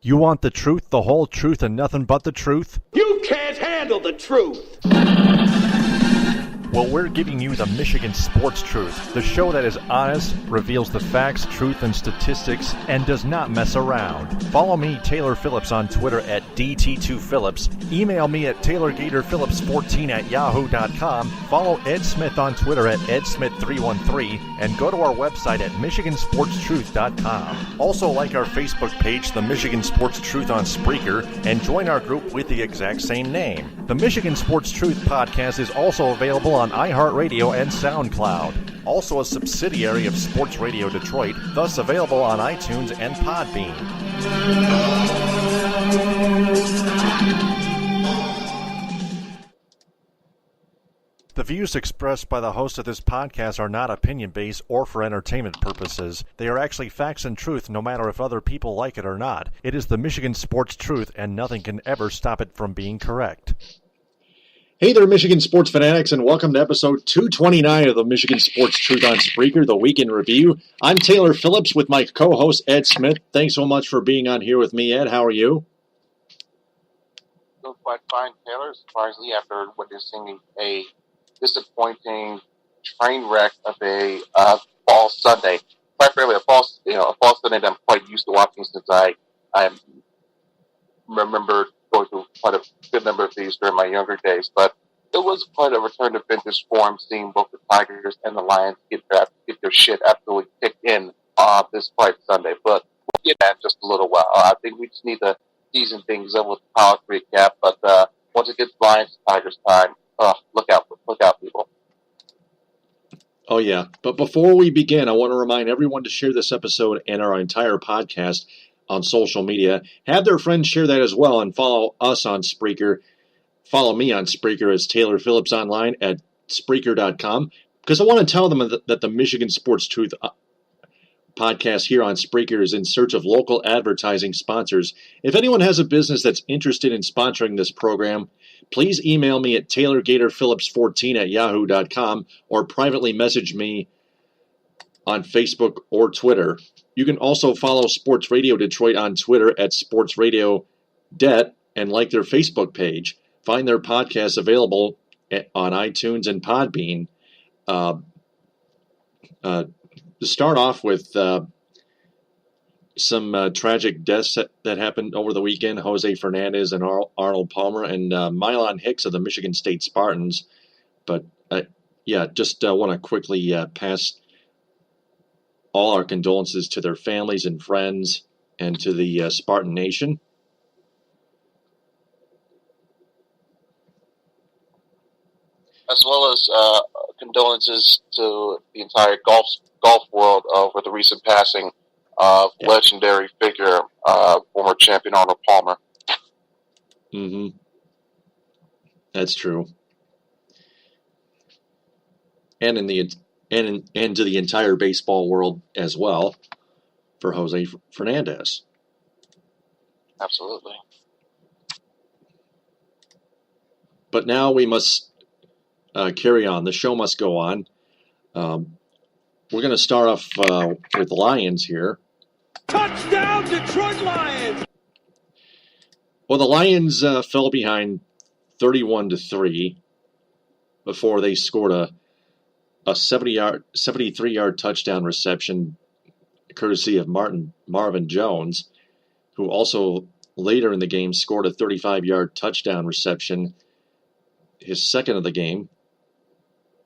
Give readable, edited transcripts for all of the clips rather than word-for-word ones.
You want the truth, the whole truth, and nothing but the truth? You can't handle the truth! Well, we're giving you the Michigan Sports Truth, the show that is honest, reveals the facts, truth, and statistics, and does not mess around. Follow me, Taylor Phillips, on Twitter at DT2Phillips. Email me at TaylorGatorPhillips14@yahoo.com. Follow Ed Smith on Twitter at EdSmith313, and go to our website at MichiganSportsTruth.com. Also like our Facebook page, The Michigan Sports Truth on Spreaker, and join our group with the exact same name. The Michigan Sports Truth podcast is also available on iHeartRadio and SoundCloud. Also a subsidiary of Sports Radio Detroit, thus available on iTunes and Podbean. The views expressed by the host of this podcast are not opinion-based or for entertainment purposes. They are actually facts and truth, no matter if other people like it or not. It is the Michigan Sports Truth, and nothing can ever stop it from being correct. Hey there, Michigan sports fanatics, and welcome to episode 229 of the Michigan Sports Truth on Spreaker, the Week in Review. I'm Taylor Phillips with my co-host, Ed Smith. Thanks so much for being on here with me, Ed. How are you? Doing quite fine, Taylor, surprisingly, after witnessing a disappointing train wreck of a fall Sunday. Quite frankly, a fall Sunday that I'm quite used to watching since I remember going through quite a good number of these during my younger days, but it was quite a return to vintage form, seeing both the Tigers and the Lions get their shit absolutely kicked in this quite Sunday. But we'll get that in just a little while. I think we just need to season things up with the college recap. But once it gets Lions Tigers time, look out, people. Oh, yeah. But before we begin, I want to remind everyone to share this episode and our entire podcast on social media. Have their friends share that as well, and follow us on Spreaker. Follow me on Spreaker as Taylor Phillips online at Spreaker.com, because I want to tell them that the Michigan Sports Truth podcast here on Spreaker is in search of local advertising sponsors. If anyone has a business that's interested in sponsoring this program, please email me at TaylorGatorPhillips14@yahoo.com or privately message me on Facebook or Twitter. You can also follow Sports Radio Detroit on Twitter at Sports Radio Det and like their Facebook page. Find their podcasts available on iTunes and Podbean. To start off with some tragic deaths that happened over the weekend, Jose Fernandez and Arnold Palmer and Mylon Hicks of the Michigan State Spartans. But, just want to quickly pass all our condolences to their families and friends and to the Spartan Nation. As well as condolences to the entire golf world over the recent passing of legendary figure, former champion Arnold Palmer. Mm-hmm. That's true. And and to the entire baseball world as well for Jose Fernandez. Absolutely. But now we must carry on. The show must go on. We're going to start off with the Lions here. Touchdown, Detroit Lions! Well, the Lions fell behind 31-3 before they scored a 73-yard touchdown reception courtesy of Marvin Jones, who also later in the game scored a 35-yard touchdown reception, his second of the game,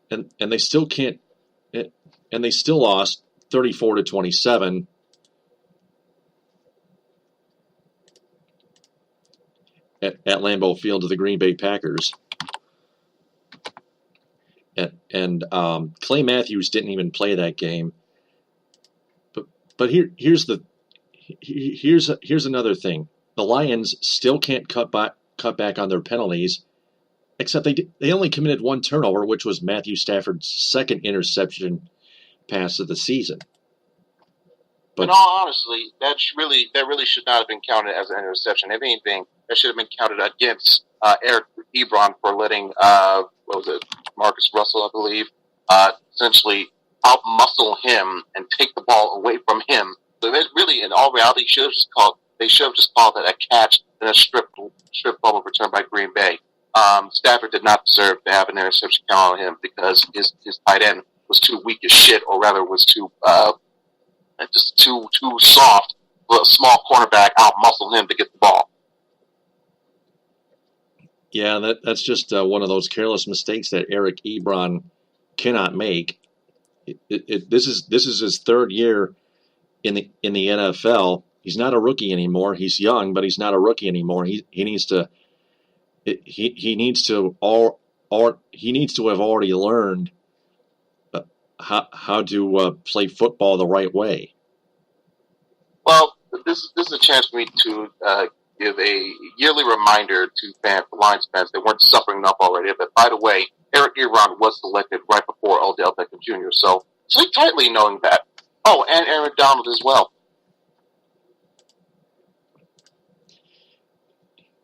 and they still can't, and they still lost 34-27. At Lambeau Field to the Green Bay Packers. And Clay Matthews didn't even play that game. But here's another thing. The Lions still can't cut back on their penalties, except they only committed one turnover, which was Matthew Stafford's second interception pass of the season. But in all honesty, that really should not have been counted as an interception. If anything, that should have been counted against Eric Ebron for letting Marcus Russell, I believe, essentially out-muscle him and take the ball away from him. So that really, in all reality, should have just called They should have just called it a catch and a strip bubble return by Green Bay. Stafford did not deserve to have an interception count on him because his tight end was too weak as shit, or rather was too soft. A small cornerback out-muscled him to get the ball. Yeah, that's just one of those careless mistakes that Eric Ebron cannot make. This is his third year in the NFL. He's not a rookie anymore. He's young, but he's not a rookie anymore. He needs to have already learned how to play football the right way. Well, this is a chance for me to give a yearly reminder to Lions fans that weren't suffering enough already. But by the way, Eric Ebron was selected right before Odell Beckham Jr. So sleep tightly knowing that. Oh, and Aaron Donald as well.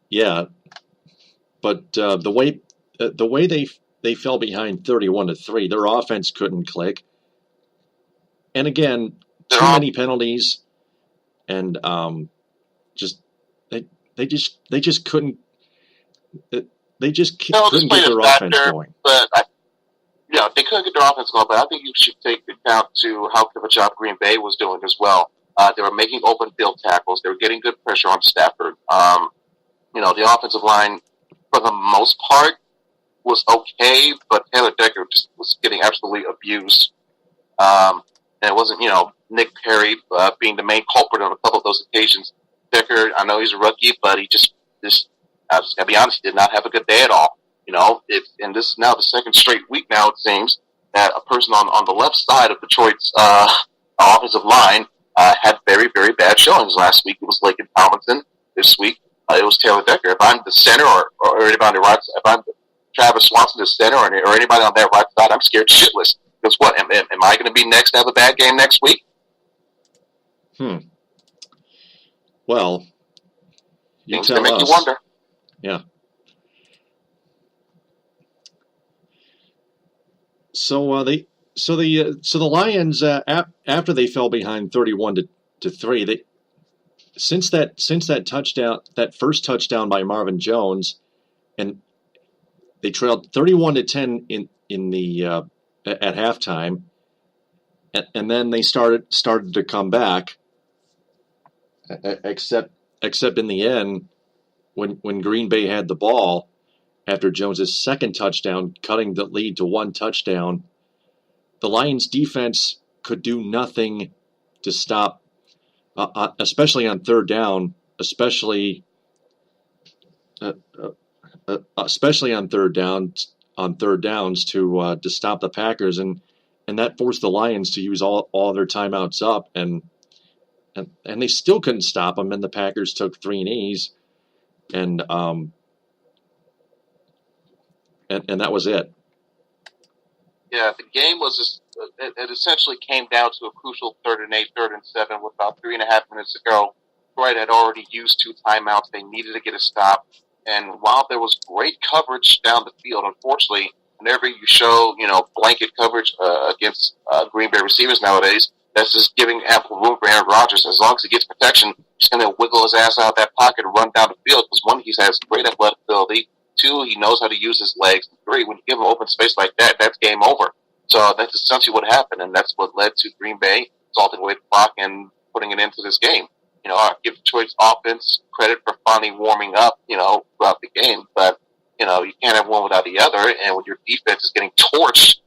Yeah, but the way they fell behind 31-3, their offense couldn't click, and again, too many penalties, and they just couldn't couldn't get their offense going. But they couldn't get their offense going. But I think you should take account to how good of a job Green Bay was doing as well. They were making open field tackles. They were getting good pressure on Stafford. The offensive line, for the most part, was okay, but Taylor Decker just was getting absolutely abused. And it wasn't, Nick Perry being the main culprit on a couple of those occasions. Decker, I know he's a rookie, but he just I just gotta be honest, he did not have a good day at all. And this is now the second straight week now, it seems, that a person on the left side of Detroit's offensive line had very, very bad showings. Last week it was Laken Tomlinson. This week it was Taylor Decker. If I'm the center or anybody on the right side, if I'm Travis Swanson, the center, or anybody on that right side, I'm scared shitless. Because what, am I going to be next to have a bad game next week? Well, you Things tell can make us. You wonder. Yeah. So the Lions after they fell behind 31-3, since that touchdown, that first touchdown by Marvin Jones, and they trailed 31-10 in the at halftime, and then they started to come back, except in the end when Green Bay had the ball after Jones's second touchdown, cutting the lead to one touchdown. The Lions defense could do nothing to stop, especially on third down, especially on third downs to stop the Packers, and that forced the Lions to use all their timeouts up, and they still couldn't stop them, and the Packers took 3 knees, and that was it. Yeah, the game was just, it essentially came down to a crucial 3rd and 8, 3rd and 7 with about 3.5 minutes to go. Detroit had already used 2 timeouts. They needed to get a stop. And while there was great coverage down the field, unfortunately, whenever you show, blanket coverage against Green Bay receivers nowadays, that's just giving ample room for Aaron Rodgers. As long as he gets protection, he's going to wiggle his ass out of that pocket and run down the field because, 1, he has great athletic ability. 2, he knows how to use his legs. 3, when you give him open space like that, that's game over. So that's essentially what happened, and that's what led to Green Bay salting away the clock and putting it into this game. I give Detroit's offense credit for finally warming up, throughout the game, but, you can't have one without the other, and when your defense is getting torched,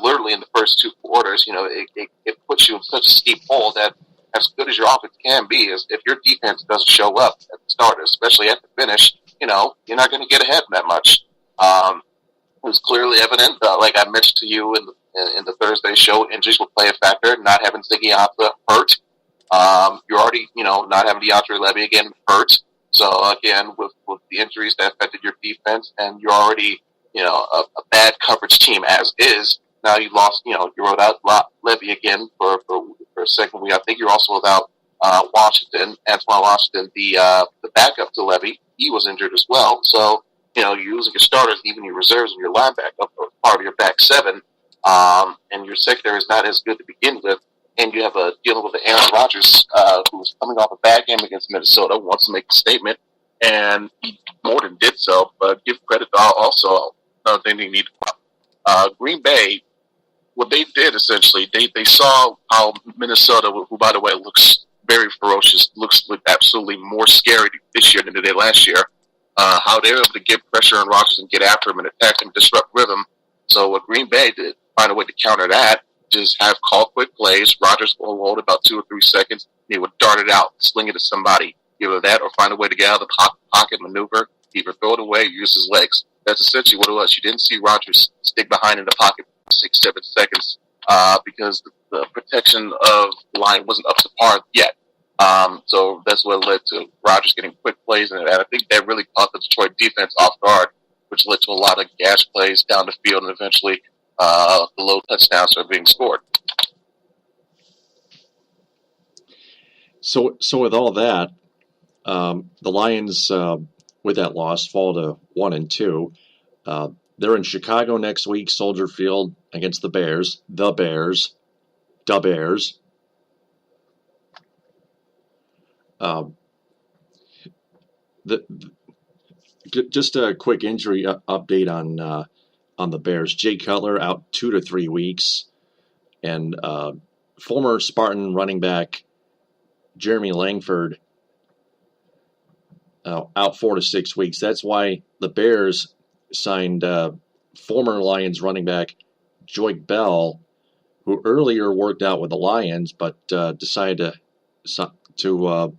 literally in the first 2 quarters, it puts you in such a steep hole that as good as your offense can be, is if your defense doesn't show up at the start, especially at the finish, you're not going to get ahead that much. It was clearly evident, like I mentioned to you in the Thursday show, injuries will play a factor. Not having Ziggy Ansah hurt. You're already, not having DeAndre Levy again hurt. So again, with the injuries that affected your defense, and you're already, a bad coverage team as is. Now you lost, you wrote out Levy again for a second week. I think you're also without Antoine Washington, the backup to Levy. He was injured as well. So, you're losing your starters, even your reserves, and your linebacker, part of your back 7. And your secondary is not as good to begin with. and you have dealing with Aaron Rodgers, who's coming off a bad game against Minnesota, wants to make a statement, and he more than did so. But give credit to also another thing they need. Green Bay, what they did essentially, they saw how Minnesota, who by the way looks very ferocious, looks absolutely more scary this year than they did last year. How they were able to get pressure on Rodgers and get after him and attack him, disrupt rhythm. So what Green Bay did, find a way to counter that, just have call quick plays. Rodgers will hold about 2 or 3 seconds. He would dart it out, sling it to somebody, either that or find a way to get out of the pocket maneuver, either throw it away or use his legs. That's essentially what it was. You didn't see Rodgers stick behind in the pocket for 6, 7 seconds because the protection of the line wasn't up to par yet. So that's what led to Rodgers getting quick plays, and I think that really caught the Detroit defense off guard, which led to a lot of gas plays down the field, and eventually the low touchdowns are being scored. So with all that, the Lions, with that loss, fall to 1-2. They're in Chicago next week, Soldier Field, against the Bears. The Bears. Just a quick injury update on the Bears. Jay Cutler out 2 to 3 weeks, and former Spartan running back Jeremy Langford out 4 to 6 weeks. That's why the Bears signed former Lions running back Joyke Bell, who earlier worked out with the Lions, but decided to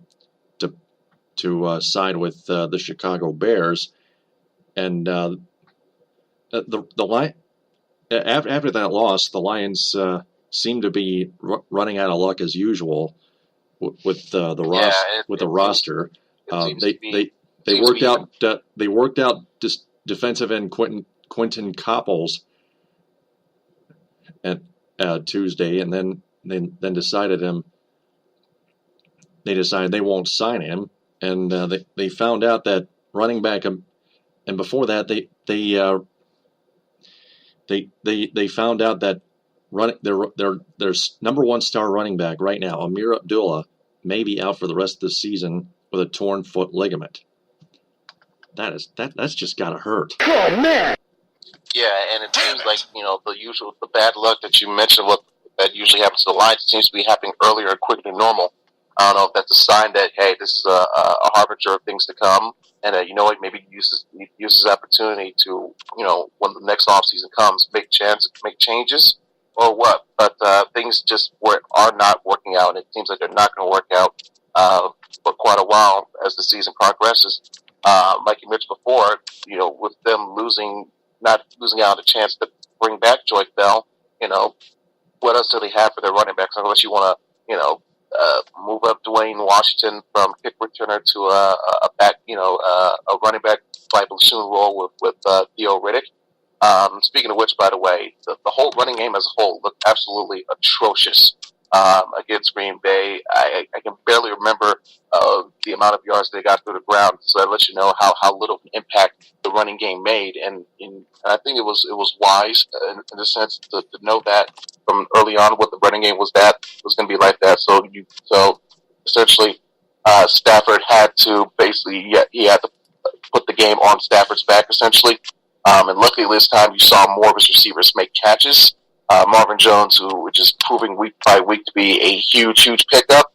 side with the Chicago Bears, and the after that loss, the Lions seem to be running out of luck as usual with the roster. They worked out defensive end Quentin Copples at Tuesday, and then decided they won't sign him. And they found out that running back, and before that they found out that their number one star running back right now, Amir Abdullah, may be out for the rest of the season with a torn foot ligament. That's just gotta hurt. Oh man! Yeah, and it seems like the bad luck that you mentioned, what that usually happens to the Lions, seems to be happening earlier and quicker than normal. I don't know if that's a sign that, hey, this is a harbinger of things to come, and maybe use his opportunity to, when the next offseason comes, make changes, or what. But things just are not working out, and it seems like they're not going to work out for quite a while as the season progresses. Like you mentioned before, with them not losing out a chance to bring back Joyke Bell, what else do they have for their running backs unless you want to, move up Dwayne Washington from kick returner to a back, a running back Bible soon role with Theo Riddick. Speaking of which, by the way, the whole running game as a whole looked absolutely atrocious against Green Bay. I can barely remember the amount of yards they got through the ground, so that lets you know how little impact the running game made. And I think it was wise in the sense to know that from early on what the running game was going to be like that. So essentially, Stafford had to he had to put the game on Stafford's back essentially. And luckily this time you saw more of his receivers make catches. Marvin Jones, which is proving week by week to be a huge pickup,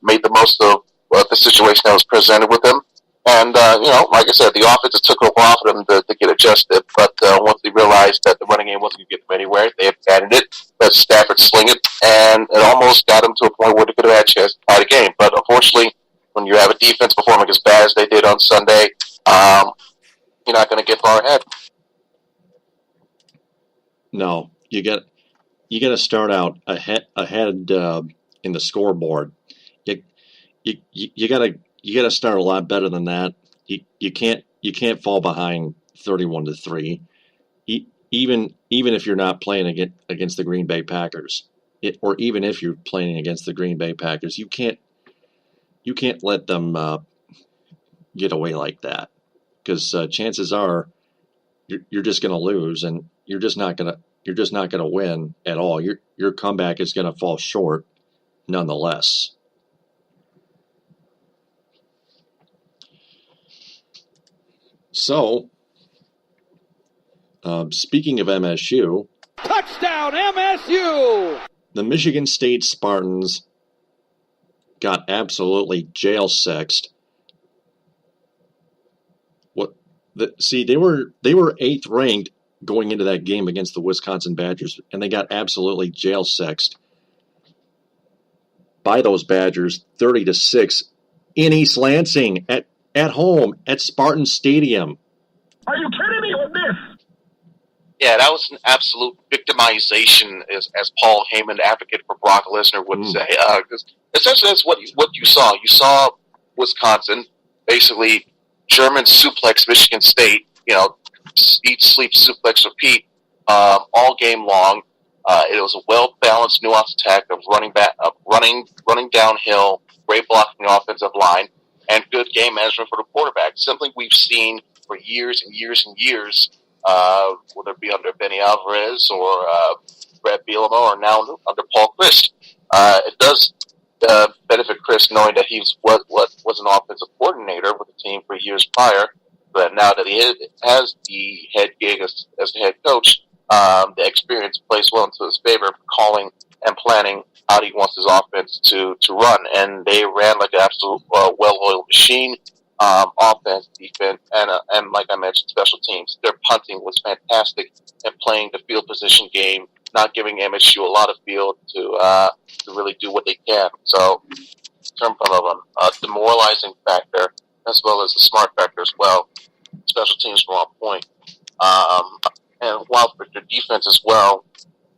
made the most of the situation that was presented with him. And, like I said, the offense took over off of them to get adjusted. But once they realized that the running game wasn't going to get them anywhere, they abandoned it, let Stafford sling it, and it almost got them to a point where they could have had a chance to tie the game. But unfortunately, when you have a defense performing as bad as they did on Sunday, you're not going to get far ahead. No, you got to start out ahead in the scoreboard. You got to start a lot better than that. You can't fall behind 31-3, even if you're not playing against the Green Bay Packers, or even if you're playing against the Green Bay Packers, you can't let them get away like that, because chances are you're just going to lose, and you're you're just not going to win at all. Your comeback is going to fall short nonetheless. So, speaking of MSU, Touchdown, MSU! the Michigan State Spartans got absolutely jail-sexed. They were 8th ranked going into that game against the Wisconsin Badgers, and they got absolutely jail-sexed by those Badgers, 30-6 in East Lansing at home at Spartan Stadium. Are you kidding me with this? Yeah, that was an absolute victimization, as Paul Heyman, advocate for Brock Lesnar, would say. Because essentially, that's what you saw. You saw Wisconsin basically German suplex Michigan State. Eat, sleep, suplex, repeat all game long. It was a well balanced, nuanced attack of running downhill, great blocking the offensive line, and good game management for the quarterback. Something we've seen for years and years and years. Whether it be under Benny Alvarez or Brad Bielema or now under Paul Chryst. It does benefit Chryst knowing that he was an offensive coordinator with the team for years prior, but now that he has the head gig as the head coach, the experience plays well into his favor for calling and planning how he wants his offense to run. And they ran like an absolute well-oiled machine. Offense, defense, and like I mentioned, special teams. Their punting was fantastic and playing the field position game, not giving MSU a lot of field to really do what they can. So, in terms of a demoralizing factor as well as a smart factor as well. Special teams were on point. And while for their defense as well,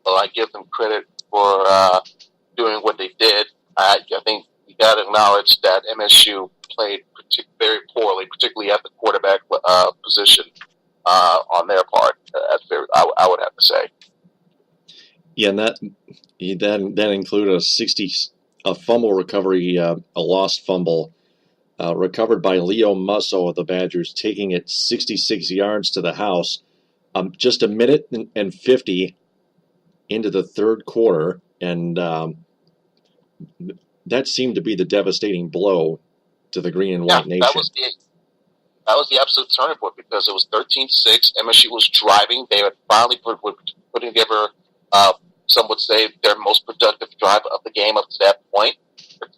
I give them credit for doing what they did. I think you got to acknowledge that MSU played very poorly, particularly at the quarterback position on their part. I would have to say. Yeah, and that included a fumble recovery, a lost fumble recovered by Leo Musso of the Badgers, taking it 66 yards to the house. Just a minute and 50 into the third quarter, and that seemed to be the devastating blow to the green and white nation. That was the absolute turning point because it was 13-6. MSU was driving. They had finally put together, some would say, their most productive drive of the game up to that point.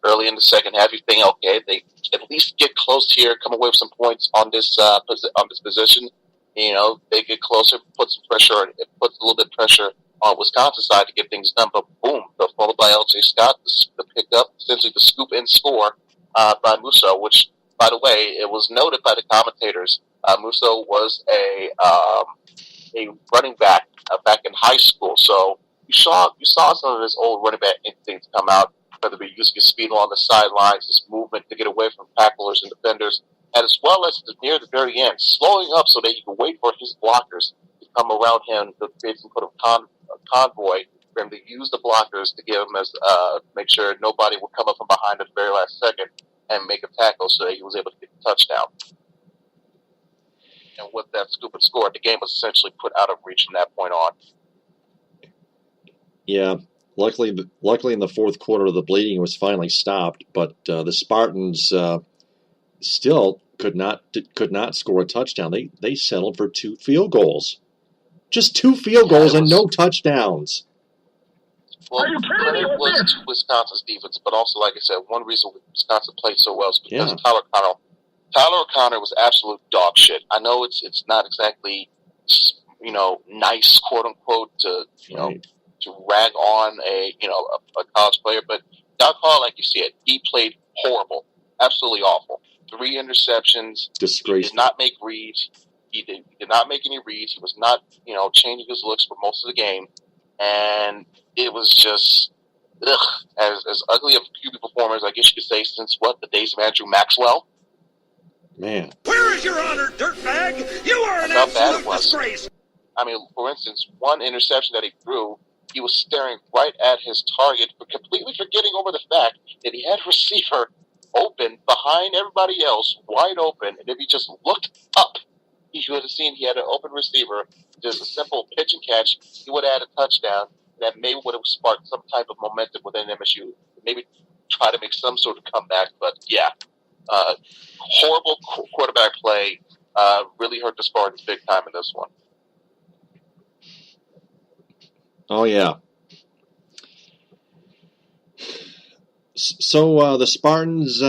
Early in the second half, you think, okay, they at least get close here, come away with some points on this position. They get closer, put some pressure, it puts a little bit of pressure on Wisconsin's side to get things done. But boom, followed by L.J. Scott, the pickup, essentially the scoop and score by Musso, which, by the way, it was noted by the commentators. Musso was a running back back in high school, so you saw some of his old running back instincts come out, whether it be using his speed along the sidelines, his movement to get away from tacklers and defenders, and as well as near the very end, slowing up so that he could wait for his blockers to come around him to basically put a convoy for him to use the blockers to give him make sure nobody would come up from behind at the very last second and make a tackle so that he was able to get the touchdown. And with that scoop and score, the game was essentially put out of reach from that point on. Yeah, luckily in the fourth quarter, the bleeding was finally stopped, but the Spartans still could not score a touchdown. They settled for 2 field goals. Just 2 field goals and no touchdowns. Well, credit was to Wisconsin's defense, but also, like I said, one reason Wisconsin played so well is because of Tyler O'Connor was absolute dog shit. I know it's not exactly, nice, quote unquote, to rag on a college player, but Doc Hall, like you said, he played horrible, absolutely awful. 3 interceptions. Disgraceful. He did not make reads. He did not make any reads. He was not, changing his looks for most of the game. And it was just, as ugly of QB performers, I guess you could say, since the days of Andrew Maxwell. Man. Where is your honor, dirtbag? You are an absolute disgrace. I mean, for instance, one interception that he threw, he was staring right at his target, but completely forgetting over the fact that he had a receiver open behind everybody else, wide open, and if he just looked up, you would have seen he had an open receiver, just a simple pitch and catch. He would have had a touchdown that maybe would have sparked some type of momentum within MSU. Maybe try to make some sort of comeback. But yeah, horrible quarterback play. Really hurt the Spartans big time in this one. Oh yeah. So the Spartans,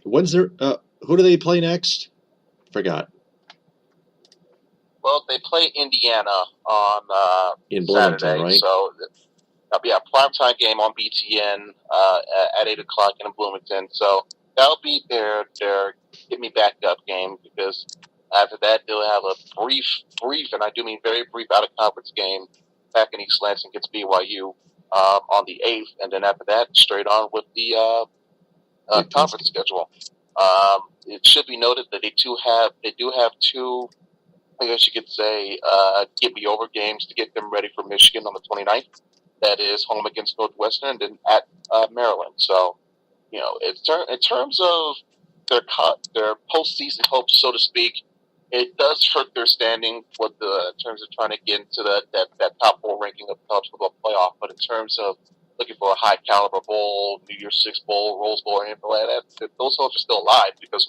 when's their? Who do they play next? Forgot. Well, they play Indiana on In Bloomington, Saturday, right? So that'll be a primetime game on BTN at 8 o'clock in Bloomington. So that'll be their get me back up game, because after that they'll have a brief, and I do mean very brief, out of conference game back in East Lansing against BYU on the 8th, and then after that straight on with the conference schedule. It should be noted that they do have two, I guess you could say, get me over games to get them ready for Michigan on the 29th. That is home against Northwestern and then at Maryland. So, you know, in terms of their postseason hopes, so to speak, it does hurt their standing in terms of trying to get into that top 4 ranking of the college football playoff. But in terms of looking for a high caliber bowl, New Year's Six bowl, Rose Bowl, or anything like that, those hopes are still alive, because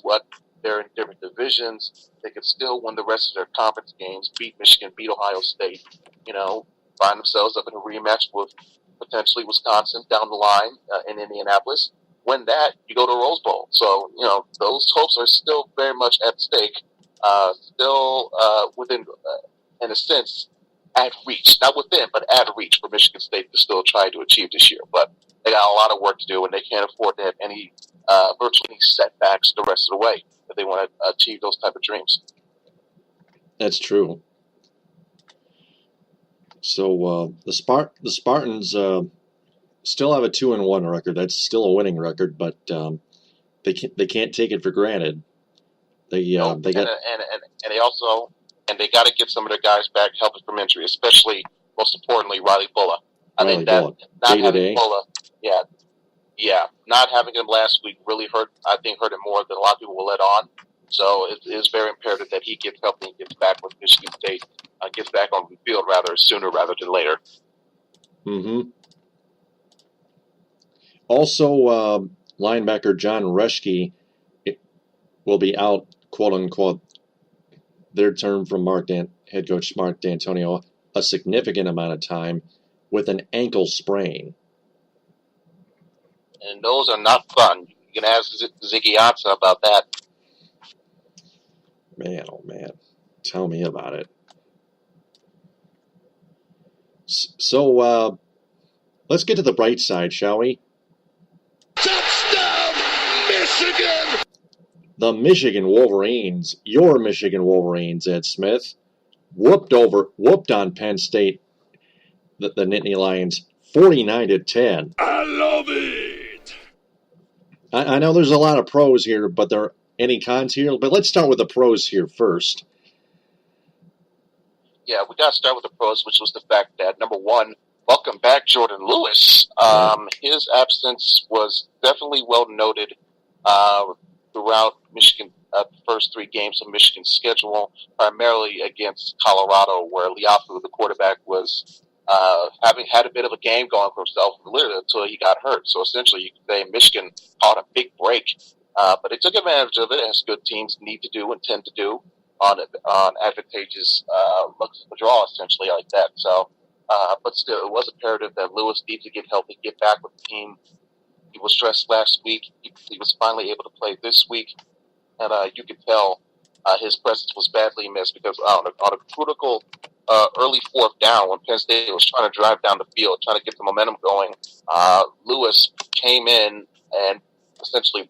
they're in different divisions. They could still win the rest of their conference games, beat Michigan, beat Ohio State, you know, find themselves up in a rematch with potentially Wisconsin down the line in Indianapolis. Win that, you go to Rose Bowl. So, you know, those hopes are still very much at stake, still within, in a sense, at reach. Not within, but at reach for Michigan State to still try to achieve this year. But they got a lot of work to do, and they can't afford to have any virtually any setbacks the rest of the way if they want to achieve those type of dreams. That's true. So the Spartans still have a 2-1 record. That's still a winning record, but they can't take it for granted. They got and they got to get some of their guys back healthy from injury, especially most importantly Riley Bullock. Not having Bullock, not having him last week really hurt. I think hurt him more than a lot of people will let on. So it is very imperative that he gets healthy and gets back with Michigan State, gets back on the field sooner rather than later. Mm-hmm. Also, linebacker John Reschke will be out, quote unquote, their term from head coach Mark D'Antonio, a significant amount of time with an ankle sprain. And those are not fun. You can ask Ziggy Ansah about that. Man, oh man. Tell me about it. So, let's get to the bright side, shall we? Touchdown, Michigan! The Michigan Wolverines, your Michigan Wolverines, Ed Smith, whooped on Penn State, the Nittany Lions, 49-10. I love it! I know there's a lot of pros here, but there are any cons here. But let's start with the pros here first. Yeah, we got to start with the pros, which was the fact that, number one, welcome back Jordan Lewis. His absence was definitely well noted throughout Michigan, the first 3 games of Michigan's schedule, primarily against Colorado, where Liafu, the quarterback, was having had a bit of a game going for himself literally until he got hurt. So essentially, you could say Michigan caught a big break, but they took advantage of it, as good teams need to do and tend to do on advantageous looks of the draw, essentially like that. So, but still, it was imperative that Lewis needs to get healthy, get back with the team. He was stressed last week. He was finally able to play this week, and you could tell his presence was badly missed, because on a critical early 4th down, when Penn State was trying to drive down the field, trying to get the momentum going, Lewis came in and essentially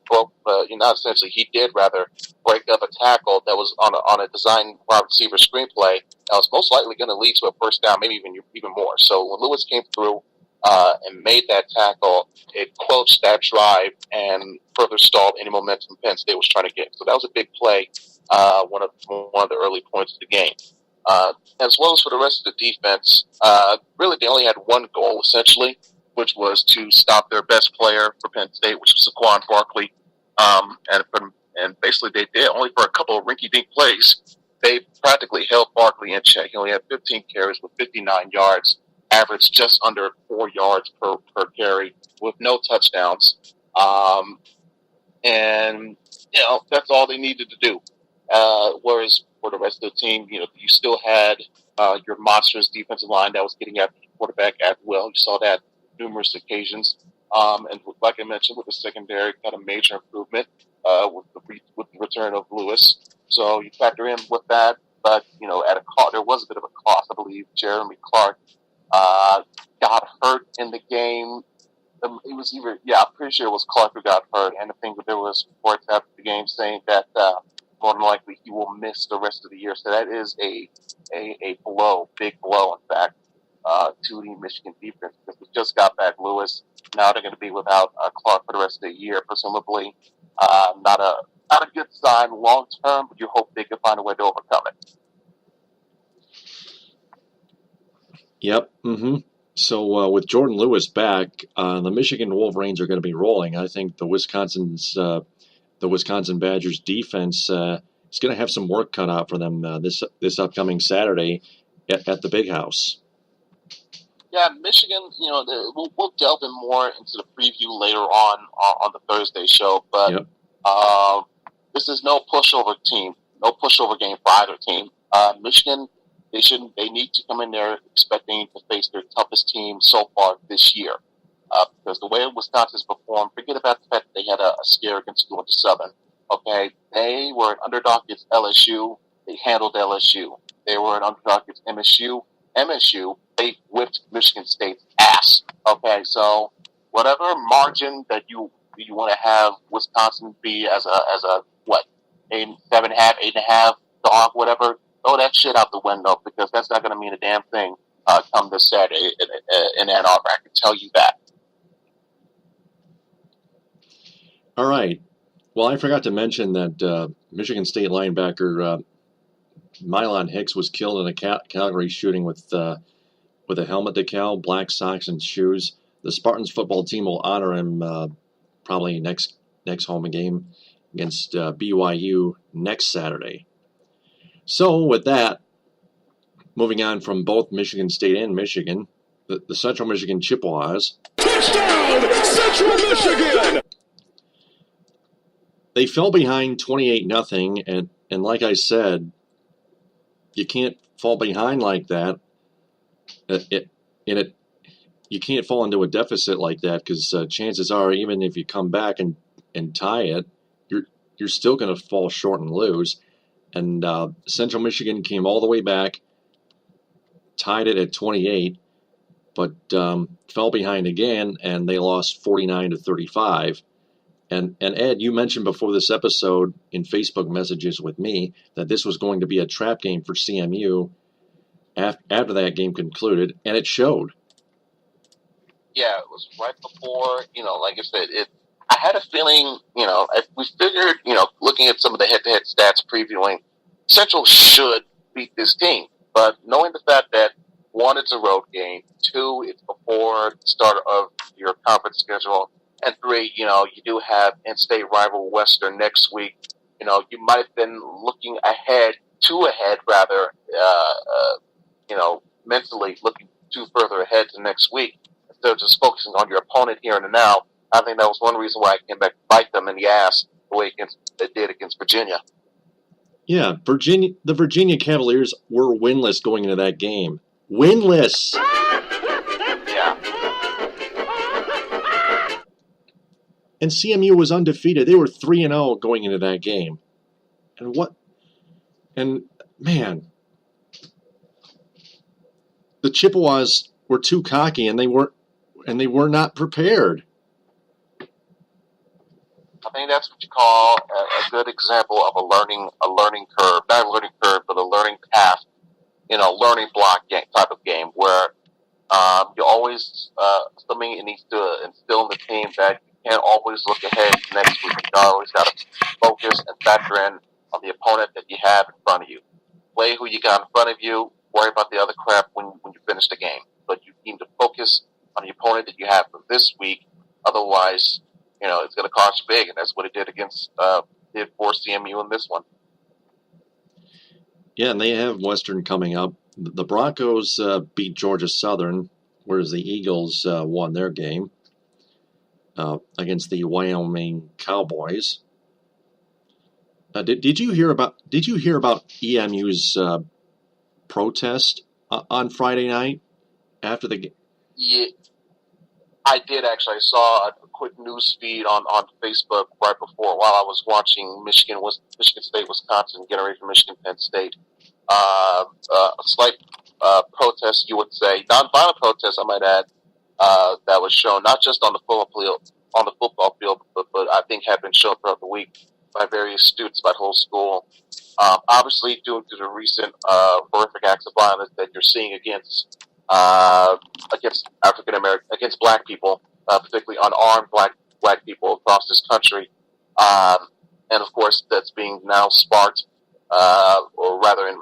he did break up a tackle that was on a design wide receiver screenplay that was most likely going to lead to a first down, maybe even more. So when Lewis came through and made that tackle, it quenched that drive and further stalled any momentum Penn State was trying to get. So that was a big play, one of the early points of the game. As well as for the rest of the defense, really they only had one goal, essentially, which was to stop their best player for Penn State, which was Saquon Barkley, and and basically they did only for a couple of rinky-dink plays. They practically held Barkley in check. He only had 15 carries with 59 yards, averaged just under 4 yards per carry with no touchdowns. And, that's all they needed to do. Whereas for the rest of the team, you still had your monstrous defensive line that was getting after the quarterback as well. You saw that numerous occasions. And like I mentioned, with the secondary, got a major improvement with the return of Lewis. So you factor in with that, but at a cost, there was a bit of a cost. I believe Jeremy Clark got hurt in the game. It was I'm pretty sure it was Clark who got hurt. And I think there was reports after the game saying that more than likely he will miss the rest of the year. So that is a blow, big blow, in fact, to the Michigan defense, because we just got back Lewis. Now they're going to be without Clark for the rest of the year, presumably. Not a good sign long term, but you hope they can find a way to overcome it. Yep. Mm-hmm. So with Jordan Lewis back, the Michigan Wolverines are going to be rolling. I think the Wisconsin Badgers defense is going to have some work cut out for them this upcoming Saturday at the Big House. Yeah, Michigan. We'll delve in more into the preview later on the Thursday show, but yep. This is no pushover team, no pushover game for either team. Michigan. They need to come in there expecting to face their toughest team so far this year. Because the way Wisconsin's performed, forget about the fact that they had a scare against Georgia Southern. Okay? They were an underdog against LSU. They handled LSU. They were an underdog against MSU. They whipped Michigan State's ass. Okay? So, whatever margin that you want to have Wisconsin be as a 7.5, 8.5 dog, whatever, throw that shit out the window, because that's not going to mean a damn thing come this Saturday in Ann Arbor. I can tell you that. All right. Well, I forgot to mention that Michigan State linebacker Mylon Hicks was killed in a Calgary shooting with a helmet decal, black socks, and shoes. The Spartans football team will honor him probably next home game against BYU next Saturday. So with that, moving on from both Michigan State and Michigan, the Central Michigan Chippewas. Touchdown, Central Michigan! They fell behind 28-0, and like I said, you can't fall behind like that. You can't fall into a deficit like that, because chances are, even if you come back and tie it, you're still going to fall short and lose. And Central Michigan came all the way back, tied it at 28, but fell behind again, and they lost 49-35. And Ed, you mentioned before this episode in Facebook messages with me that this was going to be a trap game for CMU after that game concluded, and it showed. Yeah, it was right before, like I said, I had a feeling, we figured, looking at some of the head-to-head stats previewing, Central should beat this team. But knowing the fact that, one, it's a road game, two, it's before the start of your conference schedule, and three, you do have in-state rival Western next week. You might have been looking mentally looking further ahead to next week, instead of just focusing on your opponent here and the now. I think that was one reason why I came back to bite them in the ass the way they did against Virginia. Yeah, the Virginia Cavaliers were winless going into that game. Winless! Yeah. And CMU was undefeated. They were 3-0 going into that game. And man, the Chippewas were too cocky, and they were not prepared. I think that's what you call a good example of a learning curve. Not a learning curve, but a learning path. Learning block game, type of game where you always something needs to instill in the team that you can't always look ahead to next week. You always got to focus and factor in on the opponent that you have in front of you. Play who you got in front of you. Worry about the other crap when you finish the game. But you need to focus on the opponent that you have for this week. Otherwise, it's going to cost you big, and that's what it did against did for CMU in this one. Yeah, and they have Western coming up. The Broncos beat Georgia Southern, whereas the Eagles won their game against the Wyoming Cowboys. Did you hear about EMU's protest on Friday night after the game? Yeah, I did actually. I saw a quick news feed on Facebook right before while I was watching Michigan State, Wisconsin get ready for Michigan Penn State. A slight protest, you would say, non-violent protest, I might add, that was shown not just on the football field, but I think have been shown throughout the week by various students by the whole school. Obviously, due to the recent horrific acts of violence that you're seeing against African American, against Black people, particularly unarmed Black people across this country, and of course that's being now sparked, or rather,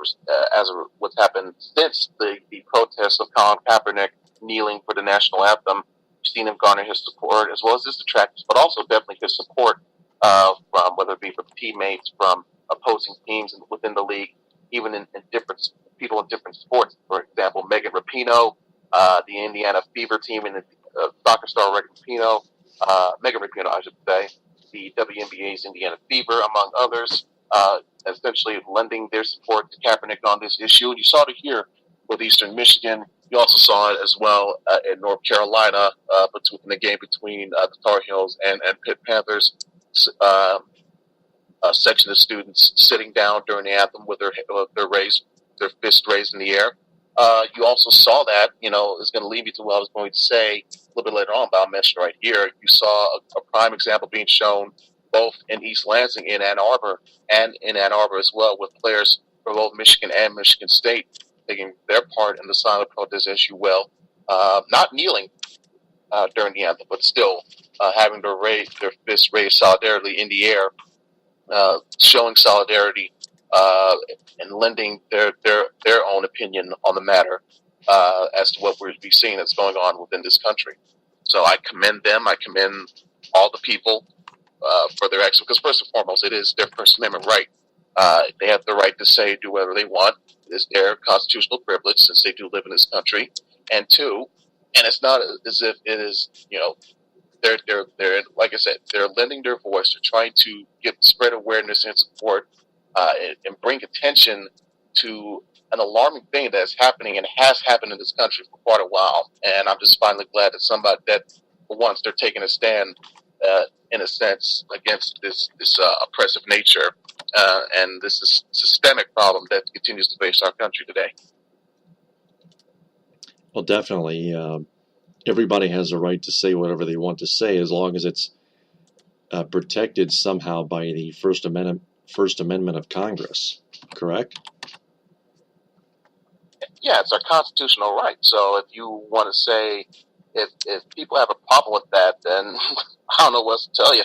what's happened since the protests of Colin Kaepernick kneeling for the national anthem. You've seen him garner his support as well as his detractors, but also definitely his support from whether it be from teammates, from opposing teams within the league, even in different people in different sports. For example, Megan Rapinoe, the Indiana Fever team, and soccer star Megan Rapinoe, I should say, the WNBA's Indiana Fever, among others, essentially lending their support to Kaepernick on this issue. And you saw it here with Eastern Michigan. You also saw it as well in North Carolina, in the game between the Tar Heels and Pitt Panthers. A section of students sitting down during the anthem with their fists raised in the air. You also saw that, is going to lead me to what I was going to say a little bit later on, but I'll mention right here. You saw a prime example being shown both in East Lansing, in Ann Arbor, and in Ann Arbor as well, with players from both Michigan and Michigan State taking their part in the silent protest, as you will, not kneeling during the anthem, but still having their fists raised solidarity in the air, showing solidarity and lending their own opinion on the matter as to what we're be seeing that's going on within this country. So I commend them. I commend all the people for their action, because first and foremost, it is their First Amendment right. They have the right to say, do whatever they want. It is their constitutional privilege, since they do live in this country. And two, and it's not as if it is, they're like I said, they're lending their voice. They're trying to spread awareness and support and bring attention to an alarming thing that's happening and has happened in this country for quite a while. And I'm just finally glad that for once they're taking a stand, in a sense, against this oppressive nature and this systemic problem that continues to face our country today. Well, definitely. Everybody has a right to say whatever they want to say, as long as it's protected somehow by the First Amendment of Congress. Correct? Yeah, it's our constitutional right. So if you want to say, if people have a problem with that, then I don't know what else to tell you.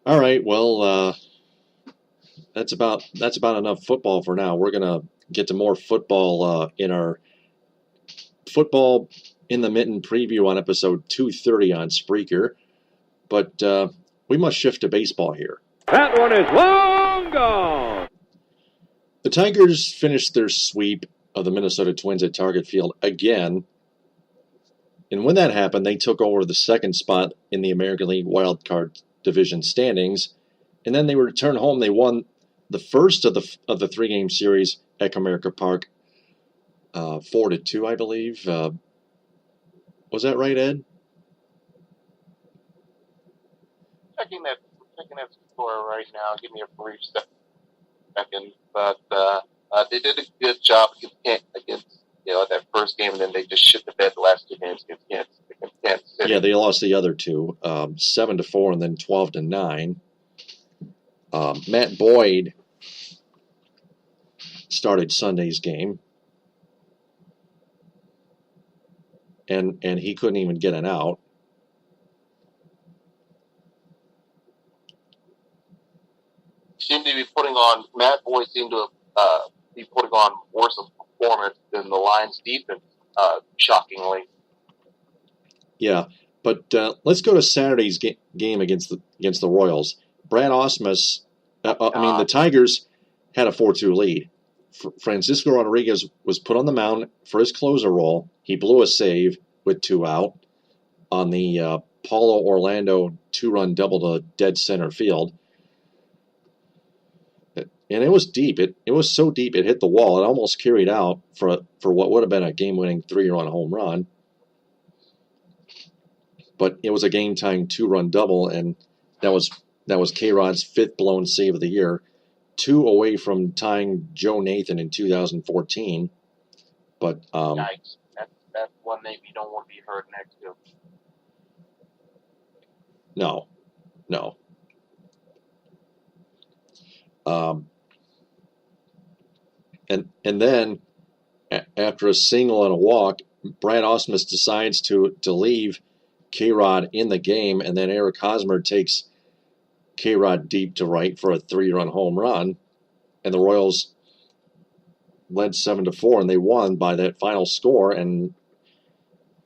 All right. Well, that's about enough football for now. We're gonna get to more football in our Football in the Mitten preview on episode 230 on Spreaker, but we must shift to baseball here. That one is long gone. The Tigers finished their sweep of the Minnesota Twins at Target Field again, and when that happened, they took over the second spot in the American League Wildcard Division standings, and then they returned home. They won the first of the three-game series at Comerica Park, 4-2, I believe. Was that right, Ed? Checking that score right now. Give me a brief second. But they did a good job against that first game, and then they just shit the bed the last two games against Kansas City. Yeah, they lost the other two, 7-4 and then 12-9. Matt Boyd started Sunday's game, and he couldn't even get an out. Matt Boyd seemed to be putting on worse of a performance than the Lions defense, shockingly. Yeah, But let's go to Saturday's game against the Royals. Brad Ausmus, the Tigers had a 4-2 lead. Francisco Rodriguez was put on the mound for his closer role. He blew a save with 2 out on the Paulo Orlando 2-run double to dead center field. And it was deep. It was so deep it hit the wall. It almost carried out for what would have been a game-winning 3-run home run. But it was a game-tying 2-run double, and that was K-Rod's 5th blown save of the year, 2 away from tying Joe Nathan in 2014. But yikes. That's one name you don't want to be heard next to. No. And then after a single and a walk, Brad Ausmus decides to leave K-Rod in the game, and then Eric Hosmer takes K-Rod deep to right for a 3-run home run, and the Royals led 7-4, and they won by that final score. And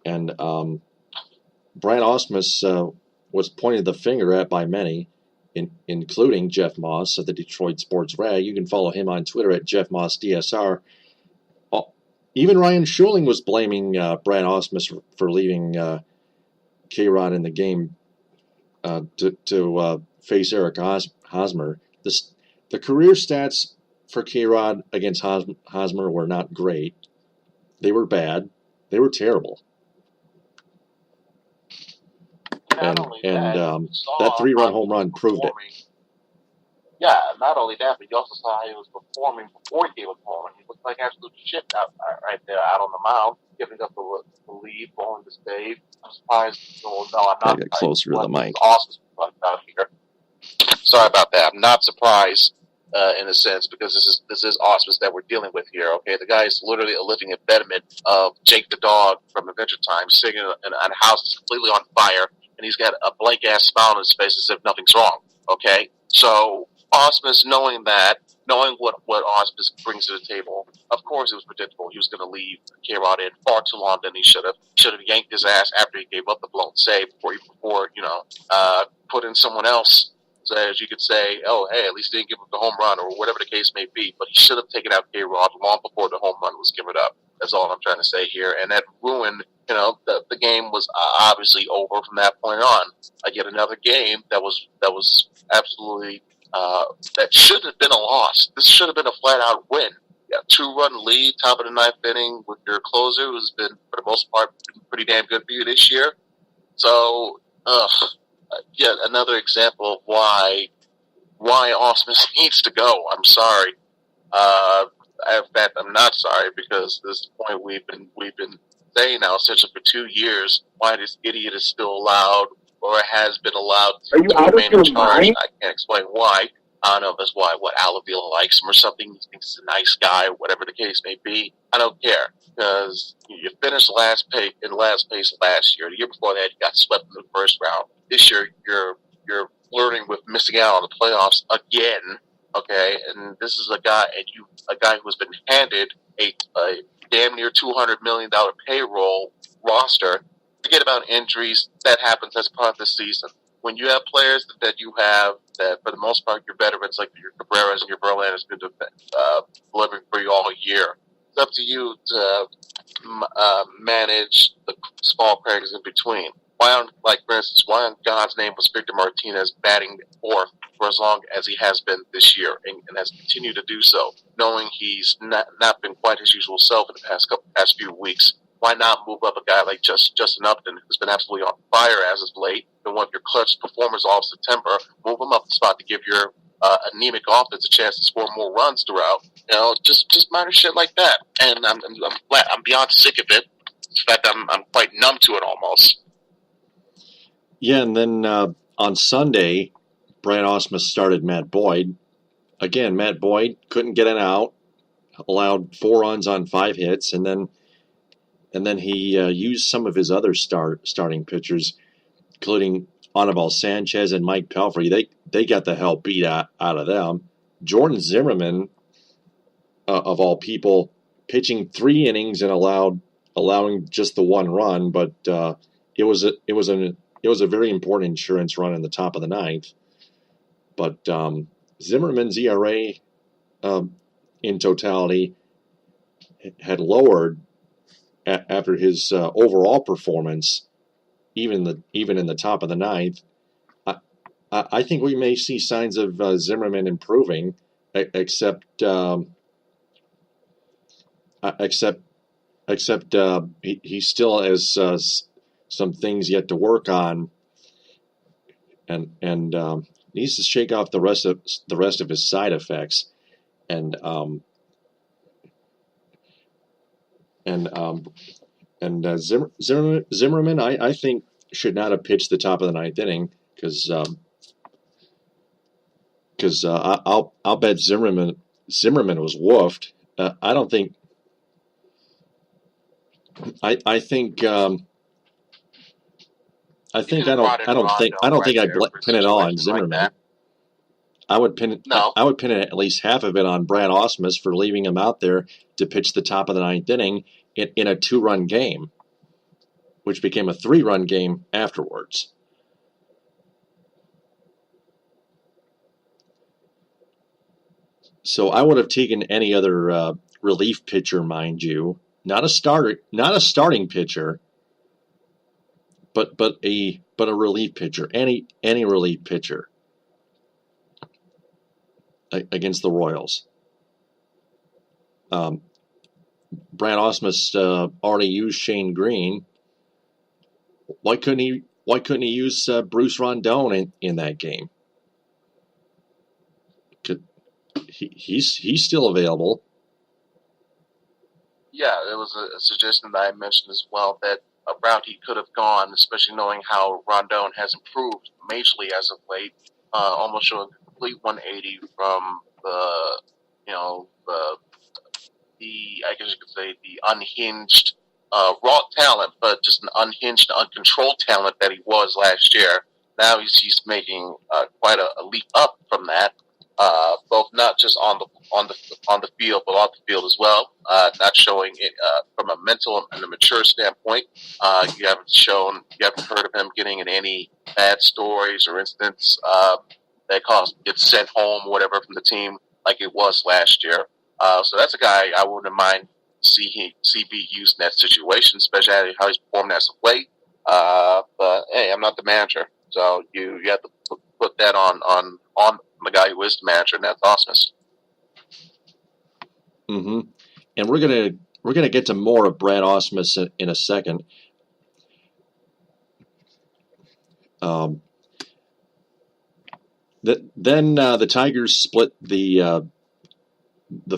Brad Ausmus was pointed the finger at by many, including Jeff Moss of the Detroit Sports Rag. You can follow him on Twitter at Jeff Moss DSR. Even Ryan Schuling was blaming Brad Ausmus for leaving K-Rod in the game to face Eric Hosmer. The career stats for K-Rod against Hosmer were not great. They were bad. They were terrible. And that 3-run home run proved it. Yeah, not only that, but you also saw how he was performing before he gave up home run. He looked like absolute shit right there out on the mound, giving up the lead, blowing the save. I'm surprised. No, I'm not. Get closer to the mic. Awesome out here. Sorry about that. I'm not surprised in a sense, because this is Ausmus that we're dealing with here. Okay, the guy is literally a living embodiment of Jake the dog from Adventure Time, sitting in a house that's completely on fire, and he's got a blank ass smile on his face as if nothing's wrong. Okay, so Ausmus, knowing what Ausmus brings to the table, of course it was predictable. He was going to leave K-Rod in far too long than he should have. Should have yanked his ass after he gave up the blown save before put in someone else. So as you could say, oh, hey, at least he didn't give up the home run, or whatever the case may be. But he should have taken out K-Rod long before the home run was given up. That's all I'm trying to say here. And that ruined, the game was obviously over from that point on. Yet another game that was absolutely that should have been a loss. This should have been a flat-out win. Yeah, 2-run lead, top of the 9th inning with your closer, who's been, for the most part, pretty damn good for you this year. So, yet another example of why Ausmus needs to go. I'm sorry. In fact, I'm not sorry, because this is the point we've been saying now essentially for 2 years why this idiot is still allowed, or has been allowed to remain in charge. I can't explain why. I don't know if that's why Alavila likes him or something. He thinks he's a nice guy, whatever the case may be. I don't care, because you finished last place last year. The year before that, you got swept in the first round. This year, you're flirting with missing out on the playoffs again. Okay, and this is a guy who has been handed a damn near $200 million payroll roster. Forget about injuries. That happens as part of the season. When you have players that you have, that for the most part, your veterans like your Cabreras and your Verlander's been delivering for you all year. It's up to you to manage the small cracks in between. For instance, why in God's name was Victor Martinez batting fourth for as long as he has been this year, and has continued to do so, knowing he's not been quite his usual self in the past few weeks? Why not move up a guy like Justin Upton, who's been absolutely on fire as of late, been one of your clutch performers all of September? Move him up the spot to give your anemic offense a chance to score more runs throughout. Just minor shit like that. And I'm beyond sick of it. In fact, I'm quite numb to it almost. Yeah, and then on Sunday, Brad Ausmus started Matt Boyd. Again, Matt Boyd couldn't get an out, allowed 4 runs on 5 hits, and then he used some of his other starting pitchers, including Anibal Sanchez and Mike Pelfrey. They got the hell beat out of them. Jordan Zimmerman, of all people, pitching 3 innings and allowing just the 1 run, but it was a very important insurance run in the top of the ninth. But Zimmerman's ERA in totality had lowered after his overall performance, even in the top of the ninth. I think we may see signs of Zimmerman improving, except he still has some things yet to work on, and needs to shake off the rest of his side effects, and Zimmerman I think should not have pitched the top of the ninth inning because I'll bet Zimmerman was woofed. I don't think. I think I'd pin it all on Zimmerman. Like I would pin it at least half of it on Brad Ausmus for leaving him out there to pitch the top of the ninth inning in a 2-run game, which became a 3-run game afterwards. So I would have taken any other relief pitcher, mind you, not a starting pitcher, but a relief pitcher, any relief pitcher against the Royals. Brad Ausmus already used Shane Green. Why couldn't he use Bruce Rondon in that game? He's still available. Yeah, there was a suggestion that I mentioned as well that a route he could have gone, especially knowing how Rondon has improved majorly as of late, almost showing a complete 180 from the I guess you could say the unhinged raw talent, but just an unhinged, uncontrolled talent that he was last year. Now he's making quite a leap up from that. Both not just on the field, but off the field as well. Not showing it from a mental and a mature standpoint. You haven't heard of him getting in any bad stories or incidents that caused him to get sent home or whatever from the team like it was last year. So that's a guy I wouldn't mind see be used in that situation, especially how he's performed as of late. But hey, I'm not the manager, so you have to put that on the guy who is the manager, and that's Ausmus. Mm-hmm. And we're gonna get to more of Brad Ausmus in a second. Then the Tigers split the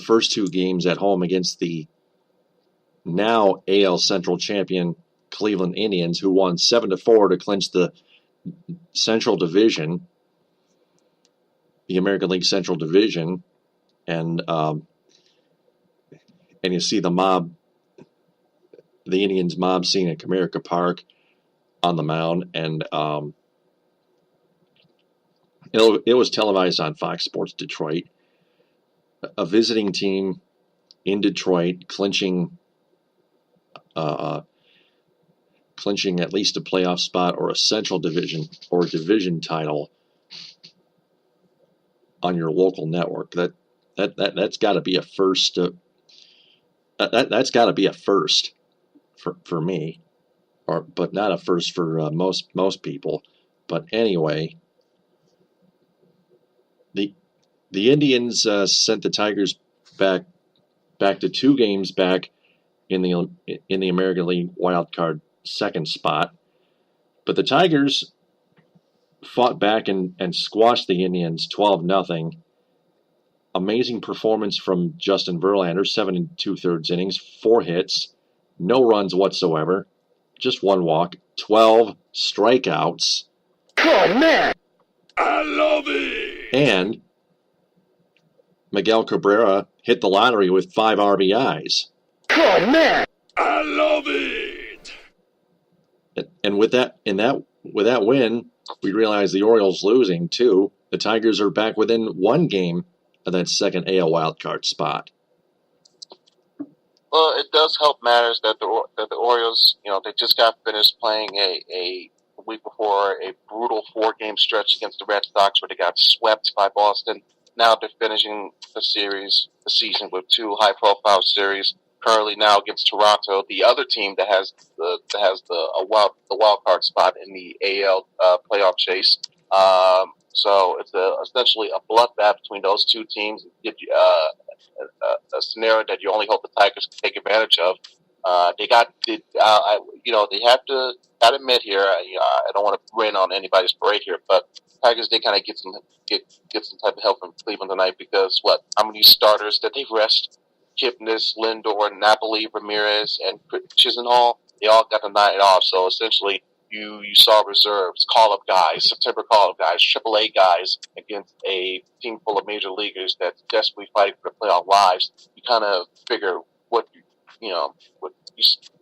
first 2 games at home against the now AL Central champion Cleveland Indians, who won 7-4 to clinch the Central Division, the American League Central Division, and you see the Indians mob scene at Comerica Park on the mound, and it was televised on Fox Sports Detroit. A visiting team in Detroit clinching at least a playoff spot or a Central Division or a division title on your local network. That's got to be a first. That's got to be a first for me, but not a first for most people. But anyway, the Indians sent the Tigers back to 2 games back in the American League wild card second spot, but the Tigers fought back and squashed the Indians 12-0. Amazing performance from Justin Verlander, 7 2/3 innings, 4 hits, no runs whatsoever, just 1 walk, 12 strikeouts. Oh man, I love it. And Miguel Cabrera hit the lottery with 5 RBIs. Oh man, I love it. And with that win, we realize the Orioles losing too. The Tigers are back within 1 game of that second AL wildcard spot. Well, it does help matters that the Orioles, they just got finished playing a week before a brutal 4-game stretch against the Red Sox where they got swept by Boston. Now they're finishing the season with 2 high-profile series. Currently now against Toronto, the other team that has the wild card spot in the AL playoff chase. So it's essentially a bloodbath between those 2 teams. A scenario that you only hope the Tigers can take advantage of. They have to admit here. I don't want to rain on anybody's parade here, but Tigers did kind of get some type of help from Cleveland tonight because how many starters that they've rested? Kipnis, Lindor, Napoli, Ramirez, and Chisenhall. They all got the night off. So essentially, you saw reserves, call-up guys, September call-up guys, AAA guys against a team full of major leaguers that's desperately fighting for the playoff lives. You kind of figure what you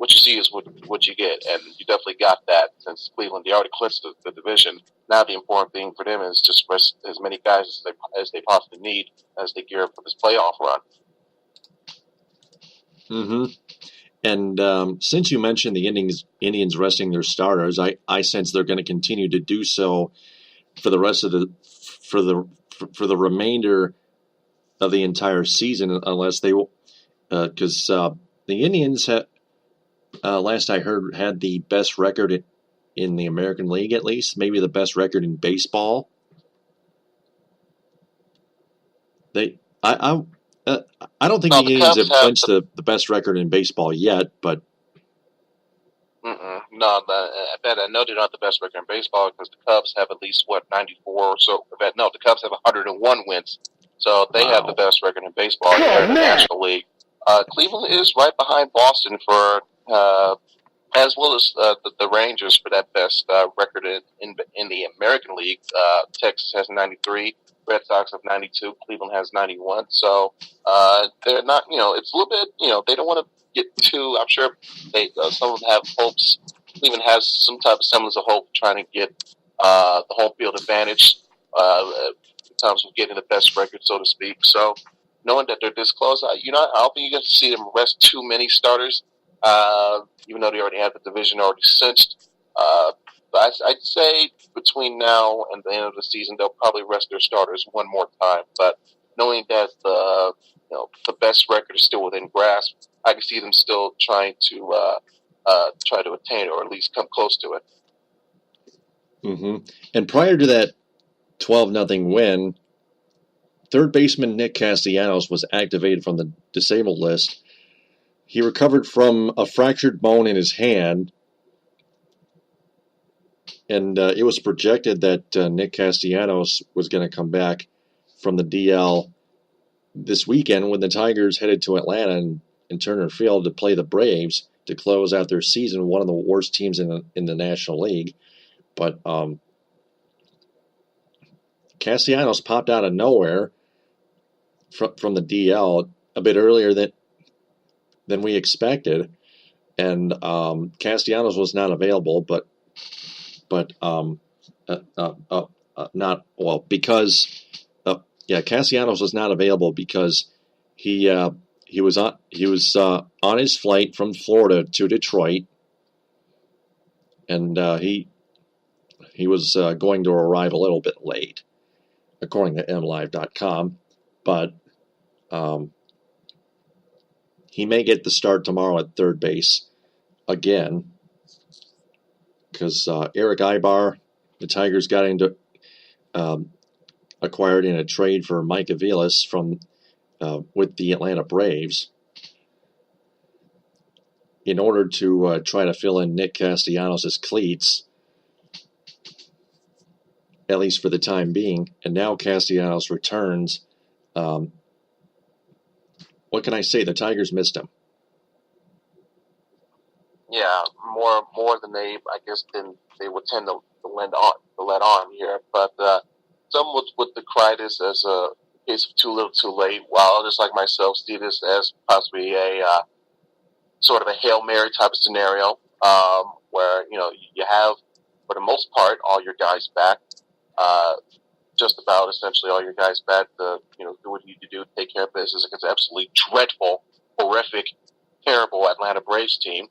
see is what you get, and you definitely got that since Cleveland. They already clinched the division. Now the important thing for them is just rest as many guys as they possibly need as they gear up for this playoff run. Mm-hmm. And since you mentioned the Indians resting their starters, I sense they're going to continue to do so for the rest of for the remainder of the entire season, unless they because the Indians last I heard had the best record in the American League, at least maybe the best record in baseball. I don't think the Indians have clinched the best record in baseball yet, but... No, I know they don't have the best record in baseball because the Cubs have at least, 94 or so. No, the Cubs have 101 wins, so they have the best record in baseball here in the National League. Cleveland is right behind Boston for, as well as the Rangers for that best record in the American League. Texas has 93. Red Sox have 92, Cleveland has 91. So they're not, it's a little bit, they don't want to get too. I'm sure some of them have hopes. Cleveland has some type of semblance of hope trying to get the home field advantage in terms of getting the best record, so to speak. So knowing that they're this close, I don't think you're going to see them rest too many starters, even though they already have the division already cinched. But I'd say between now and the end of the season, they'll probably rest their starters one more time. But knowing that the best record is still within grasp, I can see them still trying to attain it or at least come close to it. Mm-hmm. And prior to that 12-0 win, third baseman Nick Castellanos was activated from the disabled list. He recovered from a fractured bone in his hand. And it was projected that Nick Castellanos was going to come back from the DL this weekend when the Tigers headed to Atlanta and Turner Field to play the Braves to close out their season, one of the worst teams in the National League. But Castellanos popped out of nowhere from the DL a bit earlier than we expected, and Castellanos was not available, but Castellanos was not available because he was on his flight from Florida to Detroit, and he was going to arrive a little bit late, according to MLive.com, but he may get the start tomorrow at third base again. Because Eric Ibar, the Tigers got acquired in a trade for Mike Aviles with the Atlanta Braves in order to try to fill in Nick Castellanos' cleats, at least for the time being. And now Castellanos returns. What can I say? The Tigers missed him. Yeah, more than they would tend to let on here. But some would decry this as a case of too little, too late. While others like myself see this as possibly a sort of a Hail Mary type of scenario, where you have, for the most part, all your guys back. Just about essentially all your guys back to do what you need to do, take care of business against absolutely dreadful, horrific terrible Atlanta Braves team,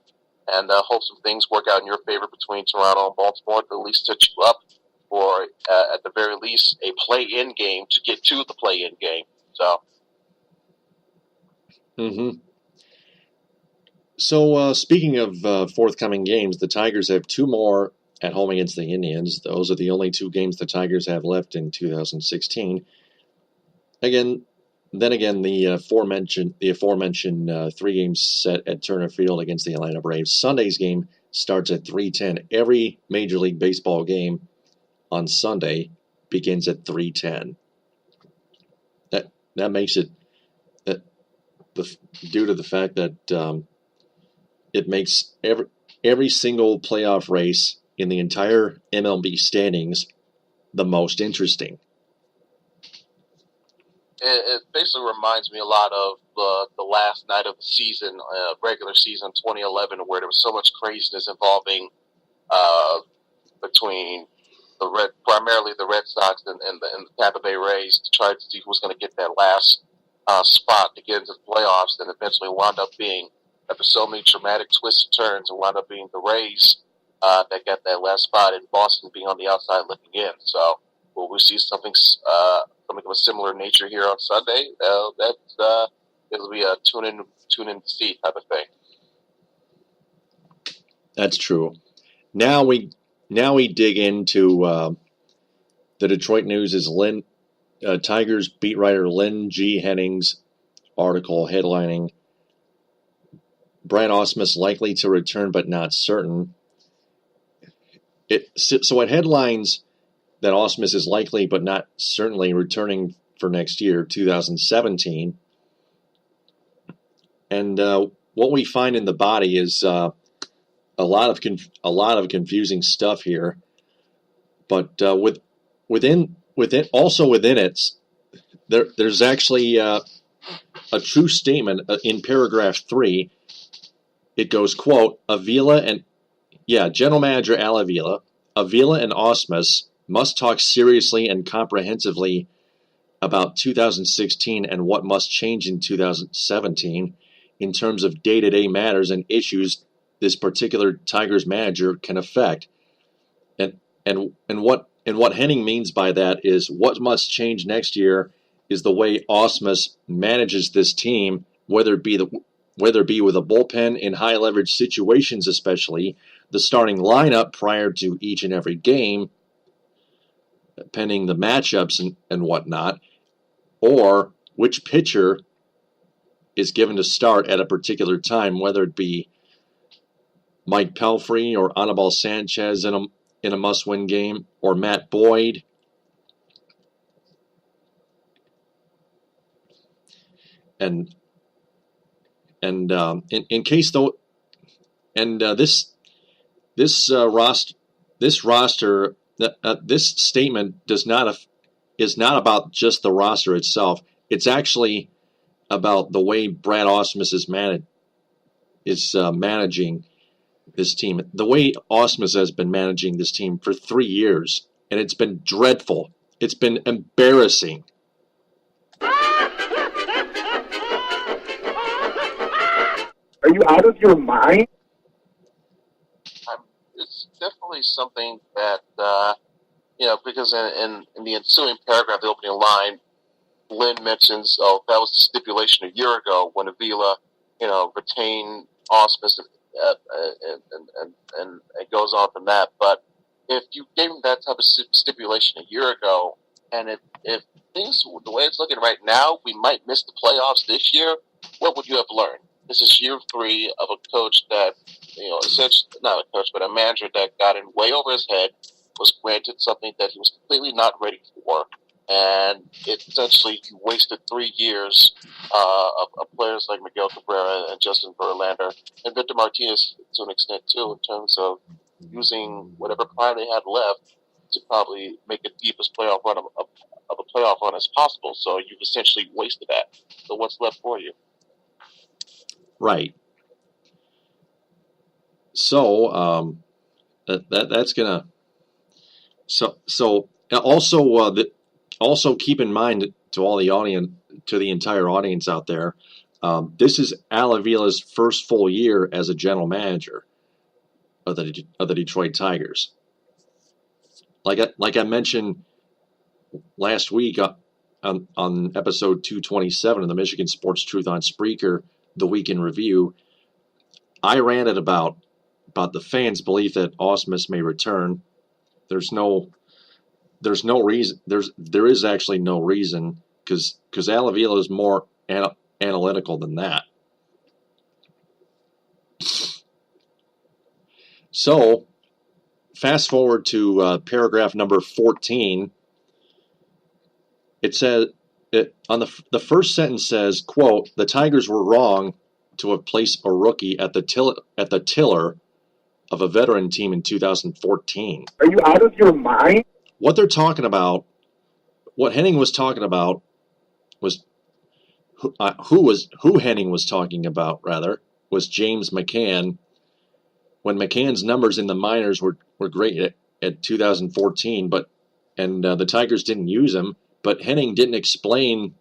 and hope some things work out in your favor between Toronto and Baltimore to at least set you up for, at the very least, a play-in game to get to the play-in game. So. Mm-hmm. So, speaking of forthcoming games, the Tigers have 2 more at home against the Indians. Those are the only 2 games the Tigers have left in 2016. Then again, the aforementioned 3 games set at Turner Field against the Atlanta Braves. Sunday's game starts at 3:10. Every Major League Baseball game on Sunday begins at 3:10. That makes it due to the fact that it makes every single playoff race in the entire MLB standings the most interesting. It basically reminds me a lot of the last night of the season, regular season 2011, where there was so much craziness involving between primarily the Red Sox and the Tampa Bay Rays to try to see who was going to get that last spot to get into the playoffs, and eventually wound up being, after so many dramatic twists and turns, it wound up being the Rays that got that last spot, and Boston being on the outside looking in. So will we see something of a similar nature here on Sunday? It'll be a tune in to see type of thing. That's true. Now we dig into the Detroit News' Tigers beat writer Lynn G. Henning's article headlining Brad Ausmus likely to return but not certain. So it headlines that Ausmus is likely but not certainly returning for next year, 2017. And what we find in the body is a lot of confusing stuff here. But within it, there's actually a true statement in paragraph 3. It goes, quote, General Manager Al Avila and Ausmus must talk seriously and comprehensively about 2016 and what must change in 2017 in terms of day-to-day matters and issues this particular Tigers manager can affect. And what Henning means by that is what must change next year is the way Ausmus manages this team, whether it be with a bullpen in high leverage situations, especially the starting lineup prior to each and every game, pending the matchups and whatnot, or which pitcher is given to start at a particular time, whether it be Mike Pelfrey or Anibal Sanchez in a must-win game, or Matt Boyd. And in case though, and this roster, this statement is not about just the roster itself. It's actually about the way Brad Ausmus is managing this team. The way Ausmus has been managing this team for 3 years, and it's been dreadful. It's been embarrassing. Are you out of your mind? It's definitely something that, because in the ensuing paragraph, the opening line, Lynn mentions, that was the stipulation a year ago when Avila, retained Ausmus, and it goes on from that. But if you gave him that type of stipulation a year ago, and if things, the way it's looking right now, we might miss the playoffs this year, what would you have learned? This is year 3 of a coach that, essentially, not a coach, but a manager that got in way over his head, was granted something that he was completely not ready for. And it essentially, he wasted 3 years of players like Miguel Cabrera and Justin Verlander, and Victor Martinez to an extent too, in terms of using whatever prime they had left to probably make the deepest playoff run of a playoff run as possible. So you've essentially wasted that. So what's left for you? Right. So that's gonna. So also keep in mind to all the audience, to the entire audience out there, This is Al Avila's first full year as a general manager of the Detroit Tigers. Like I mentioned last week on episode 227 of the Michigan Sports Truth on Spreaker, the Week in Review, I ranted about the fans' belief that Ausmus may return. There is actually no reason because Al Avila is more analytical than that. So, fast forward to paragraph number 14. It says, the first sentence says, quote, "The Tigers were wrong to have placed a rookie at the tiller of a veteran team in 2014. Are you out of your mind? What they're talking about, what Henning was talking about, was who Henning was talking about, rather, was James McCann. When McCann's numbers in the minors were great at 2014, and the Tigers didn't use him, but Henning didn't explain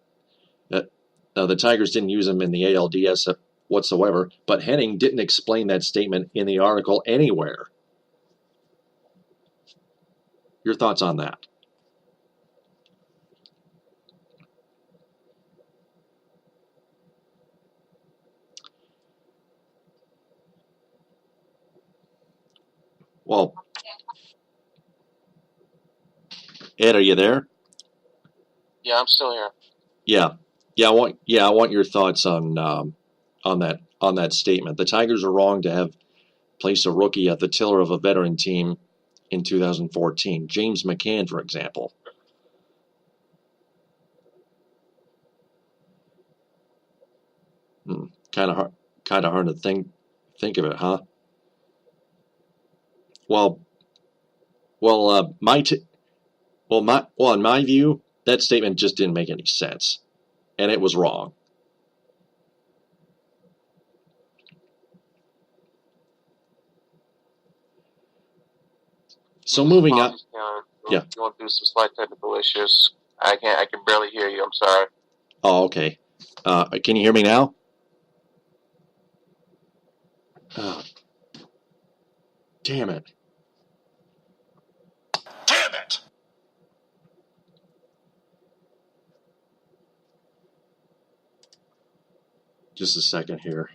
that the Tigers didn't use him in the ALDS whatsoever, but Henning didn't explain that statement in the article anywhere. Your thoughts on that? Well, Ed, are you there? Yeah, I'm still here. Yeah. I want your thoughts on that statement. The Tigers are wrong to have placed a rookie at the tiller of a veteran team in 2014. James McCann, for example. Kind of hard to think of it, huh? Well, in my view, that statement just didn't make any sense, and it was wrong. So moving on. Yeah. Going through some slight technical issues. I can barely hear you. I'm sorry. Oh, okay. Can you hear me now? Oh, damn it. Damn it! Just a second here.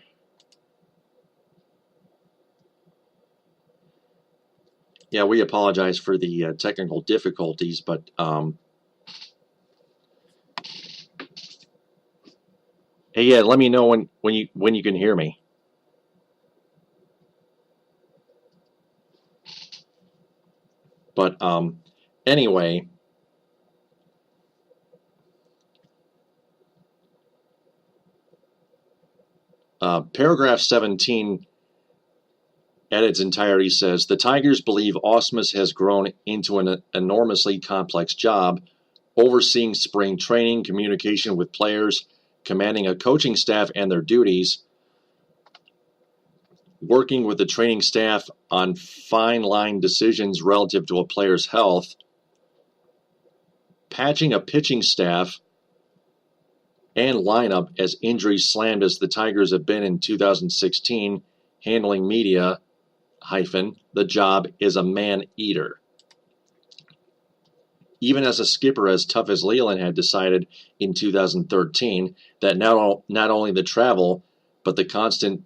Yeah, we apologize for the technical difficulties, but hey, yeah, let me know when you can hear me. But anyway, paragraph 17 at its entirety says, the Tigers believe Ausmus has grown into an enormously complex job, overseeing spring training, communication with players, commanding a coaching staff and their duties, working with the training staff on fine line decisions relative to a player's health, patching a pitching staff and lineup as injuries slammed as the Tigers have been in 2016, handling media, the job is a man-eater. Even as a skipper as tough as Leland had decided in 2013 that not only the travel, but the constant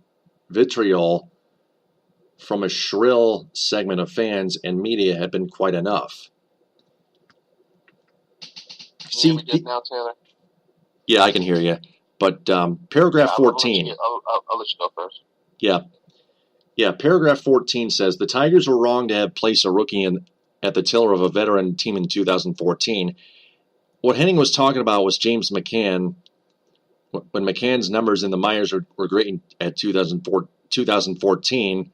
vitriol from a shrill segment of fans and media had been quite enough. Can you hear me good now, Taylor? Yeah, I can hear you. But paragraph 14. I'll let you go first. Yeah, paragraph 14 says, the Tigers were wrong to have placed a rookie at the tiller of a veteran team in 2014. What Henning was talking about was James McCann. When McCann's numbers in the minors were great at 2014,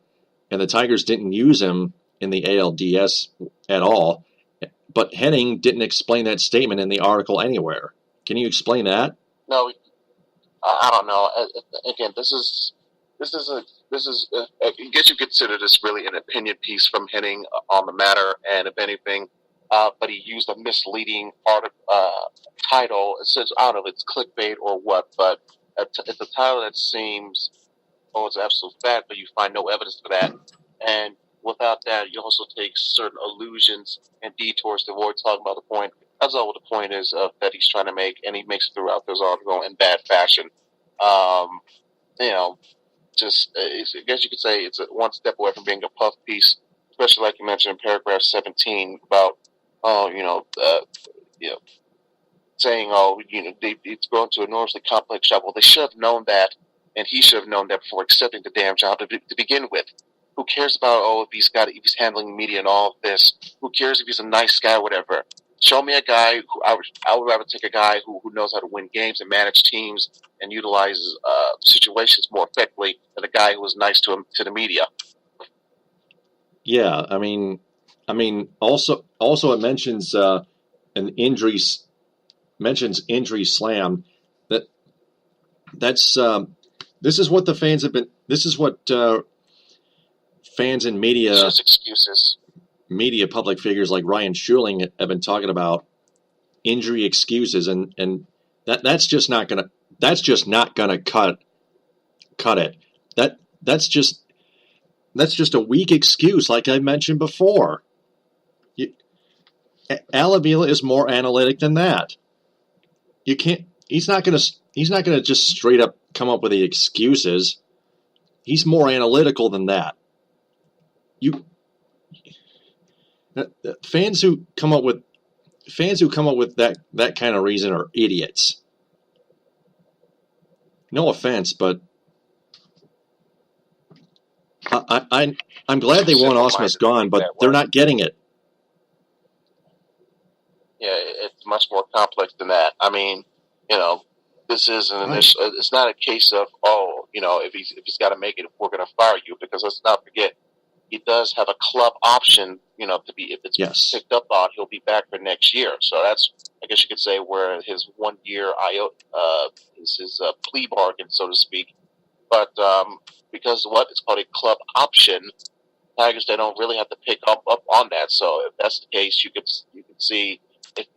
and the Tigers didn't use him in the ALDS at all. But Henning didn't explain that statement in the article anywhere. Can you explain that? No, I don't know. Again, this is. I guess you consider this really an opinion piece from Henning on the matter, and if anything, but he used a misleading title. It says, I don't know if it's clickbait or what, but it's a title that seems, it's an absolute fact, but you find no evidence for that. And without that, you also take certain allusions and detours to avoid talking about the point. That's all what the point is that he's trying to make, and he makes it throughout this article in bad fashion. Just I guess you could say it's one step away from being a puff piece, especially like you mentioned in paragraph 17 about, saying, it's going to an enormously complex job. Well, they should have known that, and he should have known that before accepting the damn job to begin with. Who cares about, if he's handling media and all of this? Who cares if he's a nice guy or whatever? Show me a guy who I would rather take a guy who knows how to win games and manage teams and utilizes situations more effectively than a guy who was nice to the media. Yeah, I mean, also it mentions injury slam. This is what the fans have been. This is what fans and media. It's just excuses. Media public figures like Ryan Schuling have been talking about injury excuses, and that's just not gonna cut it. That's just a weak excuse, like I mentioned before. Al Avila is more analytic than that. You can't. He's not gonna just straight up come up with the excuses. He's more analytical than that. Fans who come up with that kind of reason are idiots. No offense, but I'm glad they want Ausmus gone, but they're not getting it. Yeah, it's much more complex than that. I mean, this is an initial. It's not a case of if he's got to make it, we're going to fire you, because let's not forget, he does have a club option, to be, if it's picked up on, he'll be back for next year. So that's, I guess you could say, where his 1 year is his plea bargain, so to speak. But because it's called a club option, Tigers, they don't really have to pick up on that. So if that's the case, you could see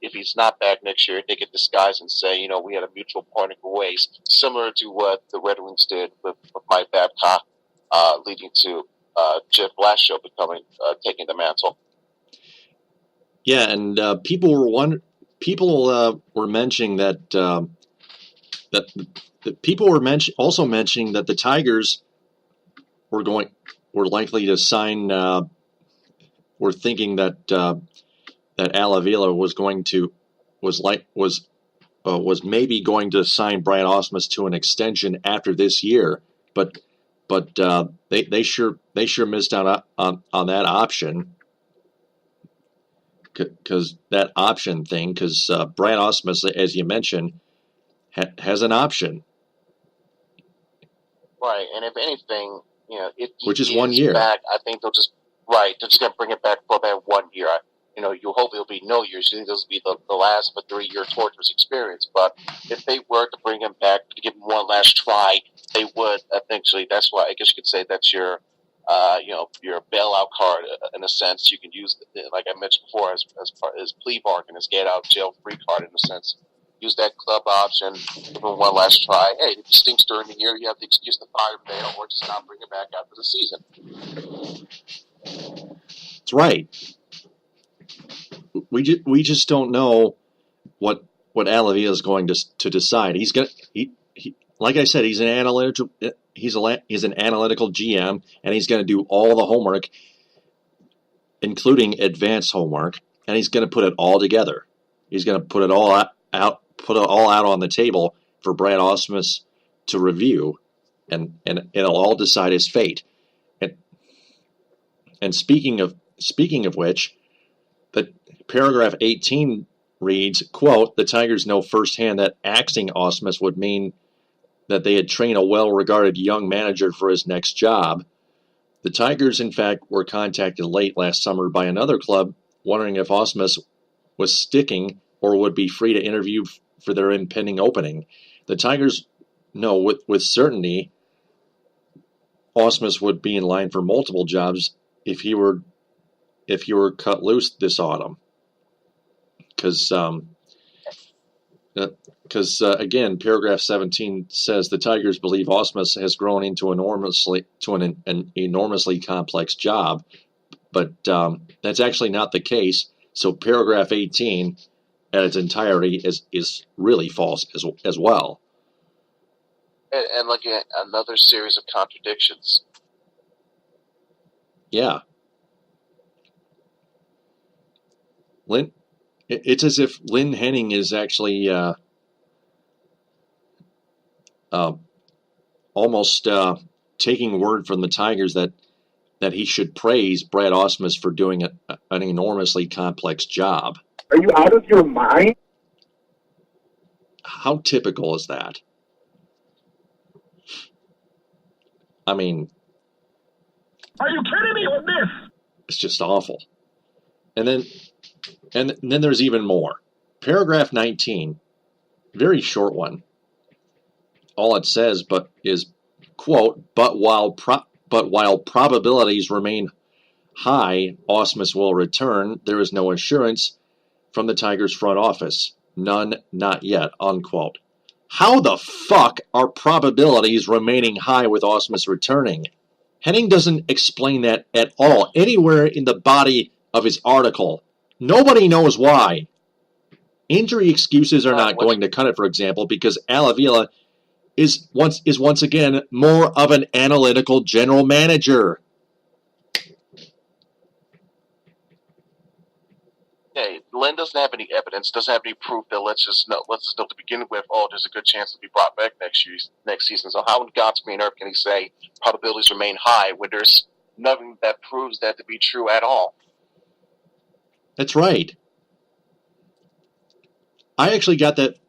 if he's not back next year, they could disguise and say, we had a mutual parting of ways, similar to what the Red Wings did with Mike Babcock, leading to Jeff Blashill taking the mantle. Yeah, and people were mentioning that people were also mentioning that the Tigers were likely to sign. Were thinking that Al Avila was maybe going to sign Brad Ausmus to an extension after this year, but they sure missed out on that option, because Brad Ausmus, as you mentioned, has an option, right? And if anything, which is 1 year. Back, I think they're just going to bring it back for that 1 year. You hope it'll be no years. You think this will be the last of a 3-year torturous experience. But if they were to bring him back to give him one last try, they would eventually. That's why I guess you could say that's your bailout card in a sense. You can use, like I mentioned before, as part of his plea bargain, his get out jail free card in a sense. Use that club option, give him one last try. Hey, if he stinks during the year, you have the excuse to fire him there, or just not bring him back after the season. That's right. We just don't know what Al Avila is going to decide. He's like I said, he's an analytical GM, and he's going to do all the homework, including advanced homework, and he's going to put it all together. He's going to put it all out on the table for Brad Ausmus to review, and it'll all decide his fate. And speaking of which, the paragraph 18 reads, quote, "The Tigers know firsthand that axing Ausmus would mean that they had trained a well-regarded young manager for his next job. The Tigers, in fact, were contacted late last summer by another club wondering if Ausmus was sticking or would be free to interview for their impending opening. The Tigers know with certainty Ausmus would be in line for multiple jobs if he were cut loose this autumn." Because because again, paragraph 17 says the Tigers believe Ausmus has grown into an enormously complex job, but that's actually not the case. So paragraph 18 at its entirety is really false as well. And like another series of contradictions. Yeah. It's as if Lynn Henning is actually almost taking word from the Tigers that he should praise Brad Ausmus for doing an enormously complex job. Are you out of your mind? How typical is that? I mean, Are you kidding me with this? it's just awful. And then there's even more. Paragraph 19, very short one. All it says is, quote, but while probabilities remain high, Ausmus will return, there is no assurance from the Tigers front office. None, not yet, unquote. How the fuck are probabilities remaining high with Ausmus returning? Henning doesn't explain that at all, anywhere in the body of his article. Nobody knows why. Injury excuses are not going to cut it, for example, because Alavila is once again more of an analytical general manager. Hey, Lynn doesn't have any evidence, doesn't have any proof that lets us know to begin with, there's a good chance to be brought back next season. So how in God's green earth can he say probabilities remain high when there's nothing that proves that to be true at all? That's right. I actually got that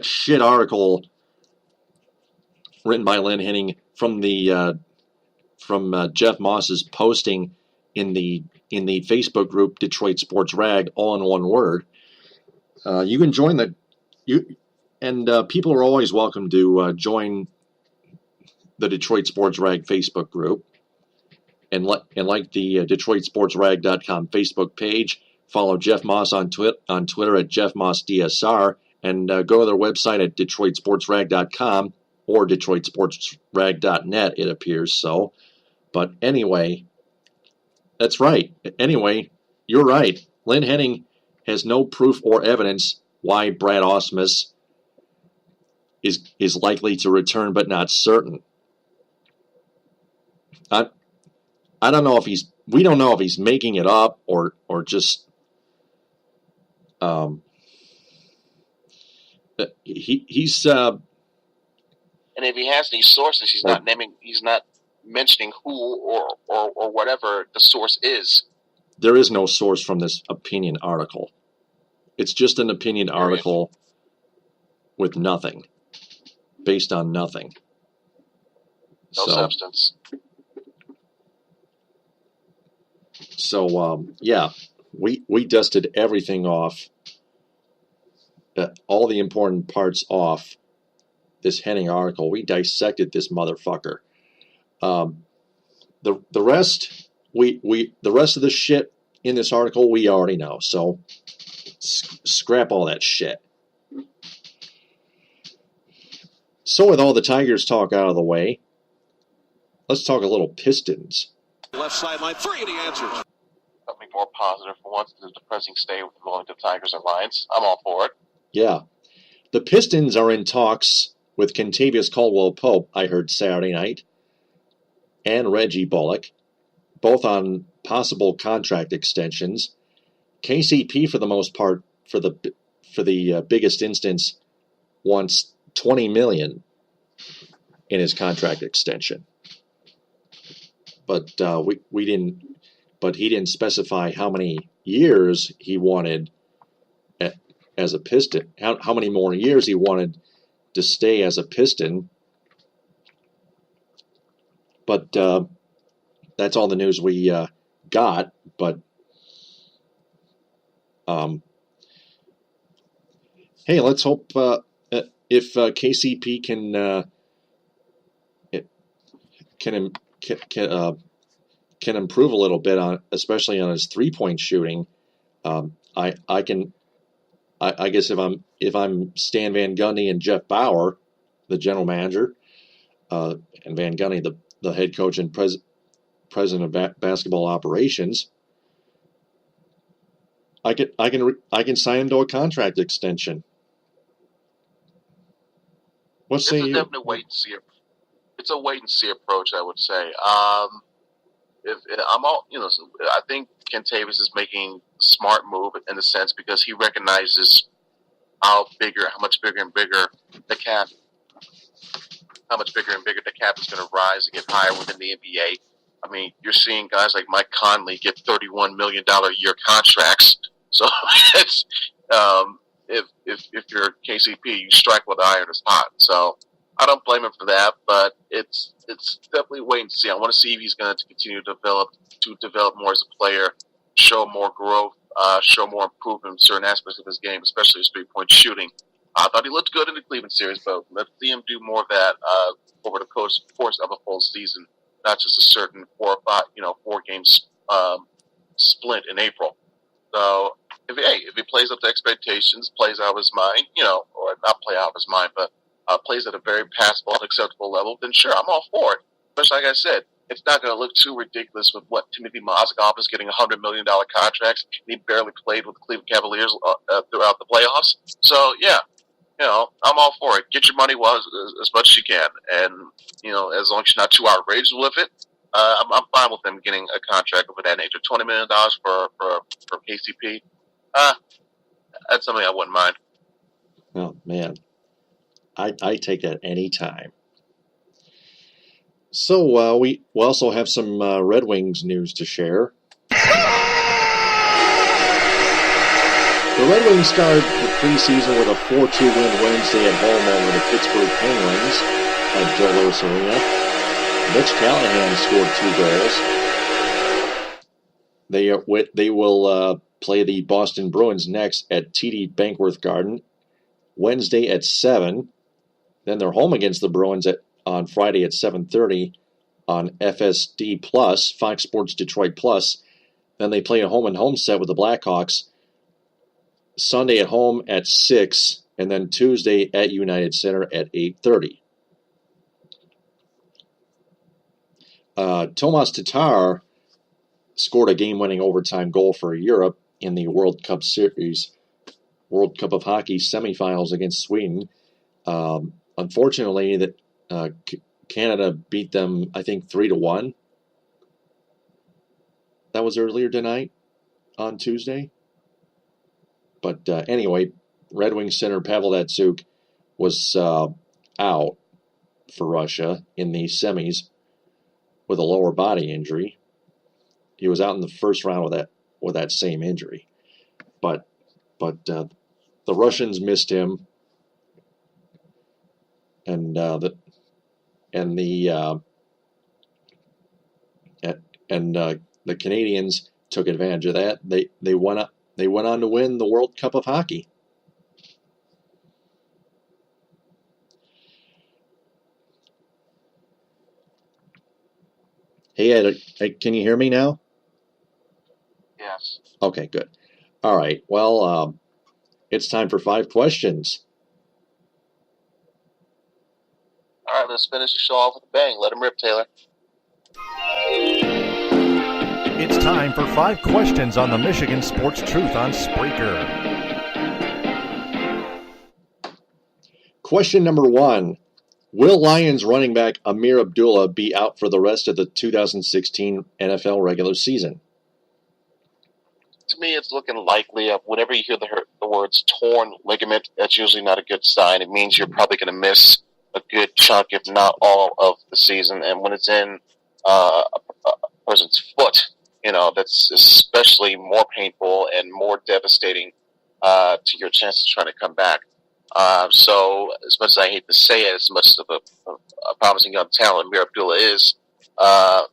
shit article written by Lynn Henning from Jeff Moss's posting in the Facebook group Detroit Sports Rag, all in one word. You can join people are always welcome to join the Detroit Sports Rag Facebook group, and like the DetroitSportsRag.com Facebook page. Follow Jeff Moss on Twitter at JeffMossDSR, and go to their website at DetroitSportsRag.com or DetroitSportsRag.net, it appears so. But anyway, that's right. Anyway, you're right. Lynn Henning has no proof or evidence why Brad Ausmus is likely to return, but not certain. I don't know if we don't know if he's making it up or just he's and if he has any sources, he's not mentioning who or whatever the source is. There is no source from this opinion article. It's just an opinion article with nothing, based on nothing. No substance. So, yeah, we dusted everything off, all the important parts off this Henning article. We dissected this motherfucker. The rest of the shit in this article we already know. So scrap all that shit. So with all the Tigers talk out of the way, let's talk a little Pistons. Left sideline, 3 and he answers. Something more positive for once than the depressing stay with going to Tigers and Lions. I'm all for it. Yeah. The Pistons are in talks with Kentavious Caldwell-Pope, I heard Saturday night, and Reggie Bullock, both on possible contract extensions. KCP, for the most part, for the biggest instance, wants $20 million in his contract extension. But we didn't. But he didn't specify how many years he wanted as a Piston. How many more years he wanted to stay as a Piston. But that's all the news we got. But hey, let's hope if KCP can improve a little bit especially on his 3-point shooting. I guess if I'm Stan Van Gundy and Jeff Bauer, the general manager, and Van Gundy, the head coach and president of basketball operations, I can sign him to a contract extension. What say you? It's a definite wait and see. It's a wait and see approach, I would say. I think Kentavious is making a smart move in the sense because he recognizes how much bigger and bigger the cap is going to rise and get higher within the NBA. I mean, you're seeing guys like Mike Conley get $31 million a year contracts. So it's if you're KCP, you strike while the iron is hot. So I don't blame him for that, but it's definitely wait and see. I want to see if he's going to continue to develop more as a player, show more growth, show more improvement in certain aspects of his game, especially his 3-point shooting. I thought he looked good in the Cleveland series, but let's see him do more of that over the course of a full season, not just a certain 4 game split in April. So if he plays up to expectations, plays out of his mind, or not play out of his mind, but plays at a very passable and acceptable level, then sure, I'm all for it. Especially, like I said, it's not going to look too ridiculous with what Timothy Mozgov is getting $100 million contracts. He barely played with the Cleveland Cavaliers throughout the playoffs. So, yeah, I'm all for it. Get your money as much as you can. And, as long as you're not too outrageous with it, I'm fine with them getting a contract of that nature. $20 million for KCP, that's something I wouldn't mind. Oh, man. I take that any time. So we also have some Red Wings news to share. The Red Wings started the preseason with a 4-2 win Wednesday at home over the Pittsburgh Penguins at Joe Louis Arena. Mitch Callahan scored 2 goals. They will play the Boston Bruins next at TD Bankworth Garden Wednesday at 7. Then they're home against the Bruins on Friday at 7:30 on FSD Plus, Fox Sports Detroit Plus. Then they play a home-and-home set with the Blackhawks Sunday at home at 6, and then Tuesday at United Center at 8:30. Tomas Tatar scored a game-winning overtime goal for Europe in the World Cup Series, World Cup of Hockey semifinals against Sweden. Unfortunately, Canada beat them, I think, 3-1. That was earlier tonight on Tuesday. But anyway, Red Wings center Pavel Datsyuk was out for Russia in the semis with a lower body injury. He was out in the first round with that same injury. But the Russians missed him. And the Canadians took advantage of that. They went on to win the World Cup of Hockey. Hey, Ed, can you hear me now? Yes. Okay, good. All right. Well, it's time for 5 questions. All right, let's finish the show off with a bang. Let him rip, Taylor. It's time for 5 questions on the Michigan Sports Truth on Spreaker. Question number 1. Will Lions running back Amir Abdullah be out for the rest of the 2016 NFL regular season? To me, it's looking likely. Whenever you hear the words torn ligament, that's usually not a good sign. It means you're probably going to miss a good chunk, if not all, of the season. And when it's in a person's foot, that's especially more painful and more devastating to your chances of trying to come back. So as much as I hate to say it, as much as a promising young talent Amir Abdullah is, I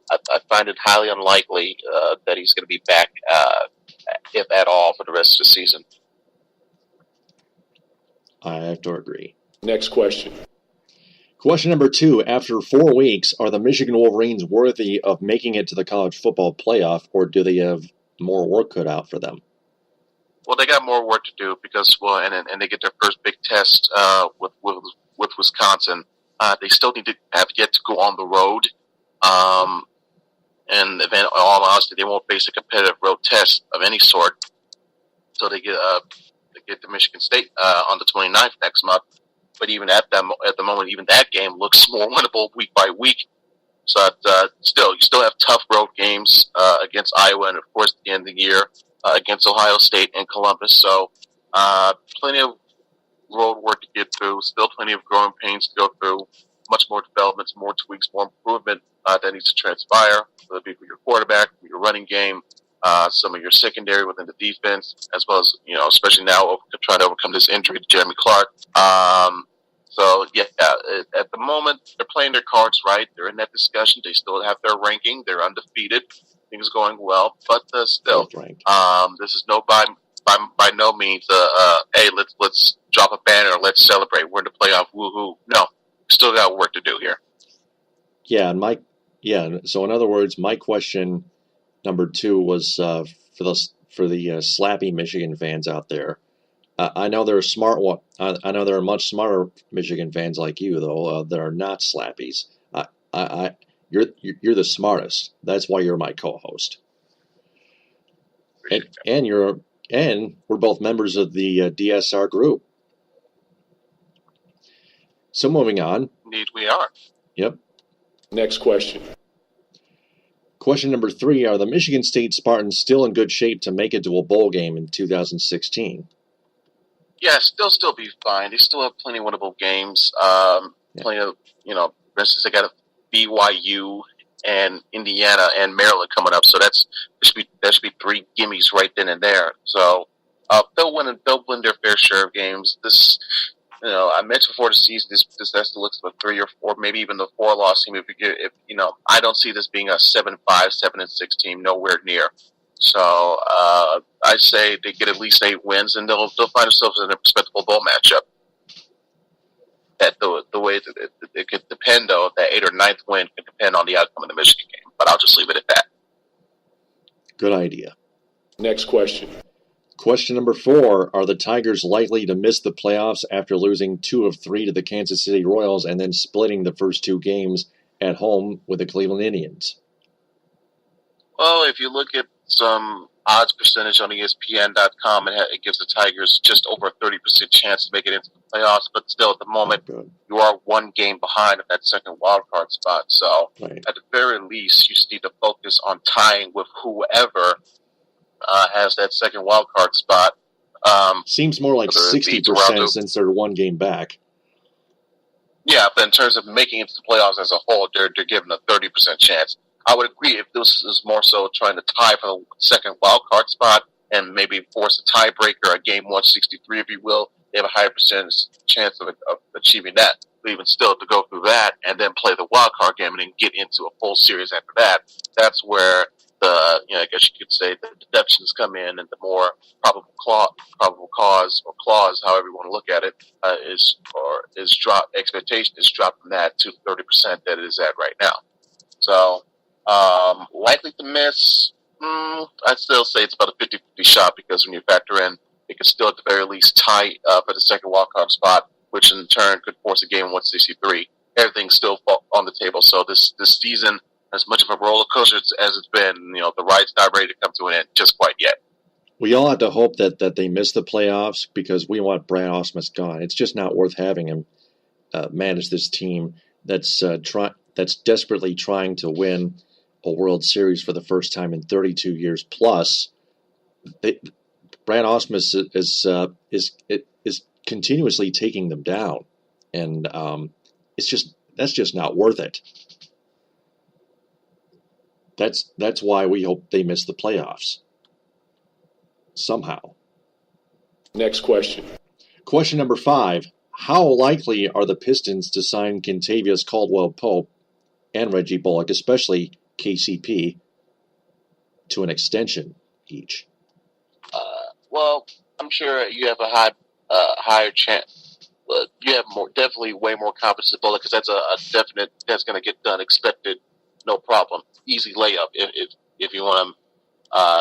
find it highly unlikely that he's going to be back, if at all, for the rest of the season. I have to agree. Next question. Question number 2. After 4 weeks, are the Michigan Wolverines worthy of making it to the college football playoff, or do they have more work cut out for them? Well, they got more work to do because, and they get their first big test with Wisconsin. They still need to have yet to go on the road. And then, in all honesty, they won't face a competitive road test of any sort. So they get to Michigan State on the 29th next month. But even at the moment, even that game looks more winnable week by week. So you still have tough road games against Iowa, and of course, at the end of the year against Ohio State and Columbus. So plenty of road work to get through. Still plenty of growing pains to go through. Much more developments, more tweaks, more improvement that needs to transpire, whether it be for your quarterback, for your running game, some of your secondary within the defense, as well as, especially now trying to overcome this injury to Jeremy Clark. So, at the moment, they're playing their cards right. They're in that discussion. They still have their ranking. They're undefeated. Things going well, but still, this is by no means, hey, let's drop a banner, let's celebrate. We're in the playoff, woohoo. No, still got work to do here. So in other words, my question number 2 was for the slappy Michigan fans out there. I know there are smart one. I know there are much smarter Michigan fans like you, though, that are not slappies. You're the smartest. That's why you're my co-host. And we're both members of the DSR group. So moving on. Indeed, we are. Yep. Next question. Question number 3: are the Michigan State Spartans still in good shape to make it to a bowl game in 2016? Yeah, still be fine. They still have plenty of winnable games. Plenty of, for instance, they got BYU and Indiana and Maryland coming up. So that should be 3 gimmies right then and there. So they'll win their fair share of games. This, I mentioned before the season, this has to look like a 3 or 4, maybe even the 4-loss team. If I don't see this being a 7-5, 7-6 team, nowhere near. So I say they get at least 8 wins, and they'll find themselves in a respectable bowl matchup. That the way that it could depend, though, that 8th or 9th win could depend on the outcome of the Michigan game. But I'll just leave it at that. Good idea. Next question. Question number 4: are the Tigers likely to miss the playoffs after losing 2 of 3 to the Kansas City Royals and then splitting the first 2 games at home with the Cleveland Indians? Well, if you look at some odds percentage on ESPN.com, it gives the Tigers just over a 30% chance to make it into the playoffs. But still, at the moment, you are 1 game behind of that second wild card spot. So, at the very least, you just need to focus on tying with whoever has that second wild card spot. Seems more like 60% since they're 1 game back. Yeah, but in terms of making it to the playoffs as a whole, they're given a 30% chance. I would agree if this is more so trying to tie for the second wild card spot and maybe force a tiebreaker, a game 163, if you will, they have a higher percentage chance of achieving that. But even still, to go through that and then play the wild card game and then get into a full series after that, that's where I guess you could say the deductions come in, and the more probable cause or clause, however you want to look at it, is drop. Expectation is dropped from that to 30% that it is at right now. So likely to miss. I'd still say it's about a 50-50 shot, because when you factor in, it could still at the very least tie for the second wildcard spot, which in turn could force a game 163. Everything's still on the table. So this season, as much of a roller coaster as it's been, the ride's not ready to come to an end just quite yet. We all have to hope that they miss the playoffs, because we want Brad Ausmus gone. It's just not worth having him manage this team that's desperately trying to win a World Series for the first time in 32 years plus. Brad Ausmus is continuously taking them down, and that's just not worth it. That's why we hope they miss the playoffs somehow. Next question. Question number 5: how likely are the Pistons to sign Kentavious, Caldwell-Pope, and Reggie Bullock, especially KCP, to an extension each? Well, I'm sure you have a higher chance. You have definitely way more confidence in Bullock, because that's a definite, that's going to get done, expected, no problem, easy layup if you want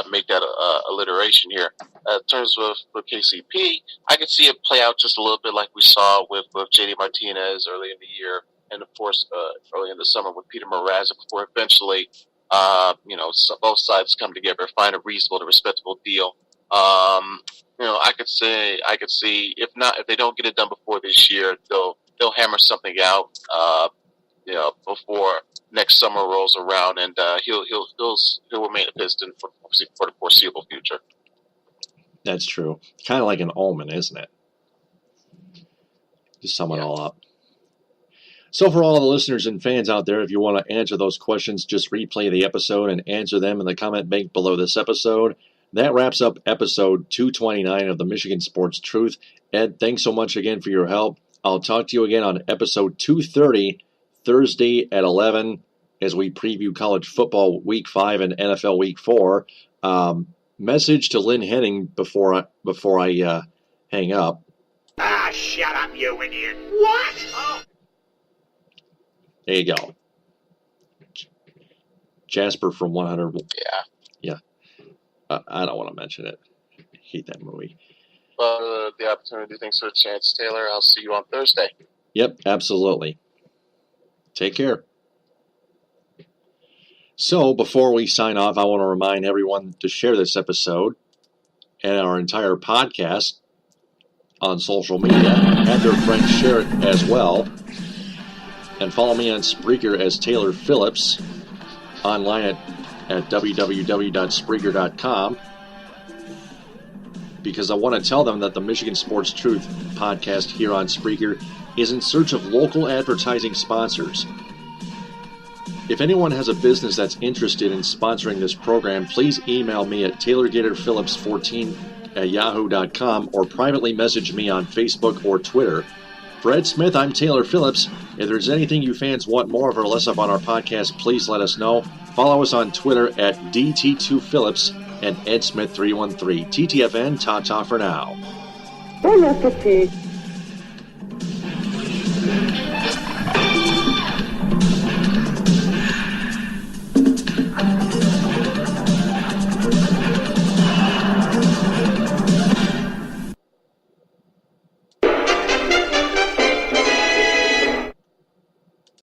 make that alliteration here. In terms of for KCP, I could see it play out just a little bit like we saw with JD Martinez early in the year, and of course early in the summer with Peter Mrazek, before eventually so both sides come together, find a reasonable to respectable deal. I could see if they don't get it done before this year, they'll hammer something out before next summer rolls around, and he'll remain a Piston for the foreseeable future. That's true. Kind of like an omen, isn't it? To sum it all up. So for all the listeners and fans out there, if you want to answer those questions, just replay the episode and answer them in the comment bank below this episode. That wraps up episode 229 of the Michigan Sports Truth. Ed, thanks so much again for your help. I'll talk to you again on episode 230, Thursday at 11, as we preview college football week 5 and NFL week 4. Message to Lynn Henning before I hang up. Ah, shut up, you idiot. What? Oh. There you go. Jasper from 100. Yeah. I don't want to mention it. I hate that movie. Well, the opportunity, thanks for the chance, Taylor. I'll see you on Thursday. Yep, absolutely. Take care. So, before we sign off, I want to remind everyone to share this episode and our entire podcast on social media. Have their friends share it as well. And follow me on Spreaker as Taylor Phillips, online at www.spreaker.com, because I want to tell them that the Michigan Sports Truth podcast here on Spreaker is in search of local advertising sponsors. If anyone has a business that's interested in sponsoring this program, please email me at taylorgator14@yahoo.com or privately message me on Facebook or Twitter. For Ed Smith, I'm Taylor Phillips. If there's anything you fans want more of or less of on our podcast, please let us know. Follow us on Twitter at DT2Phillips and EdSmith313. TTFN, ta-ta for now. Bon appétit.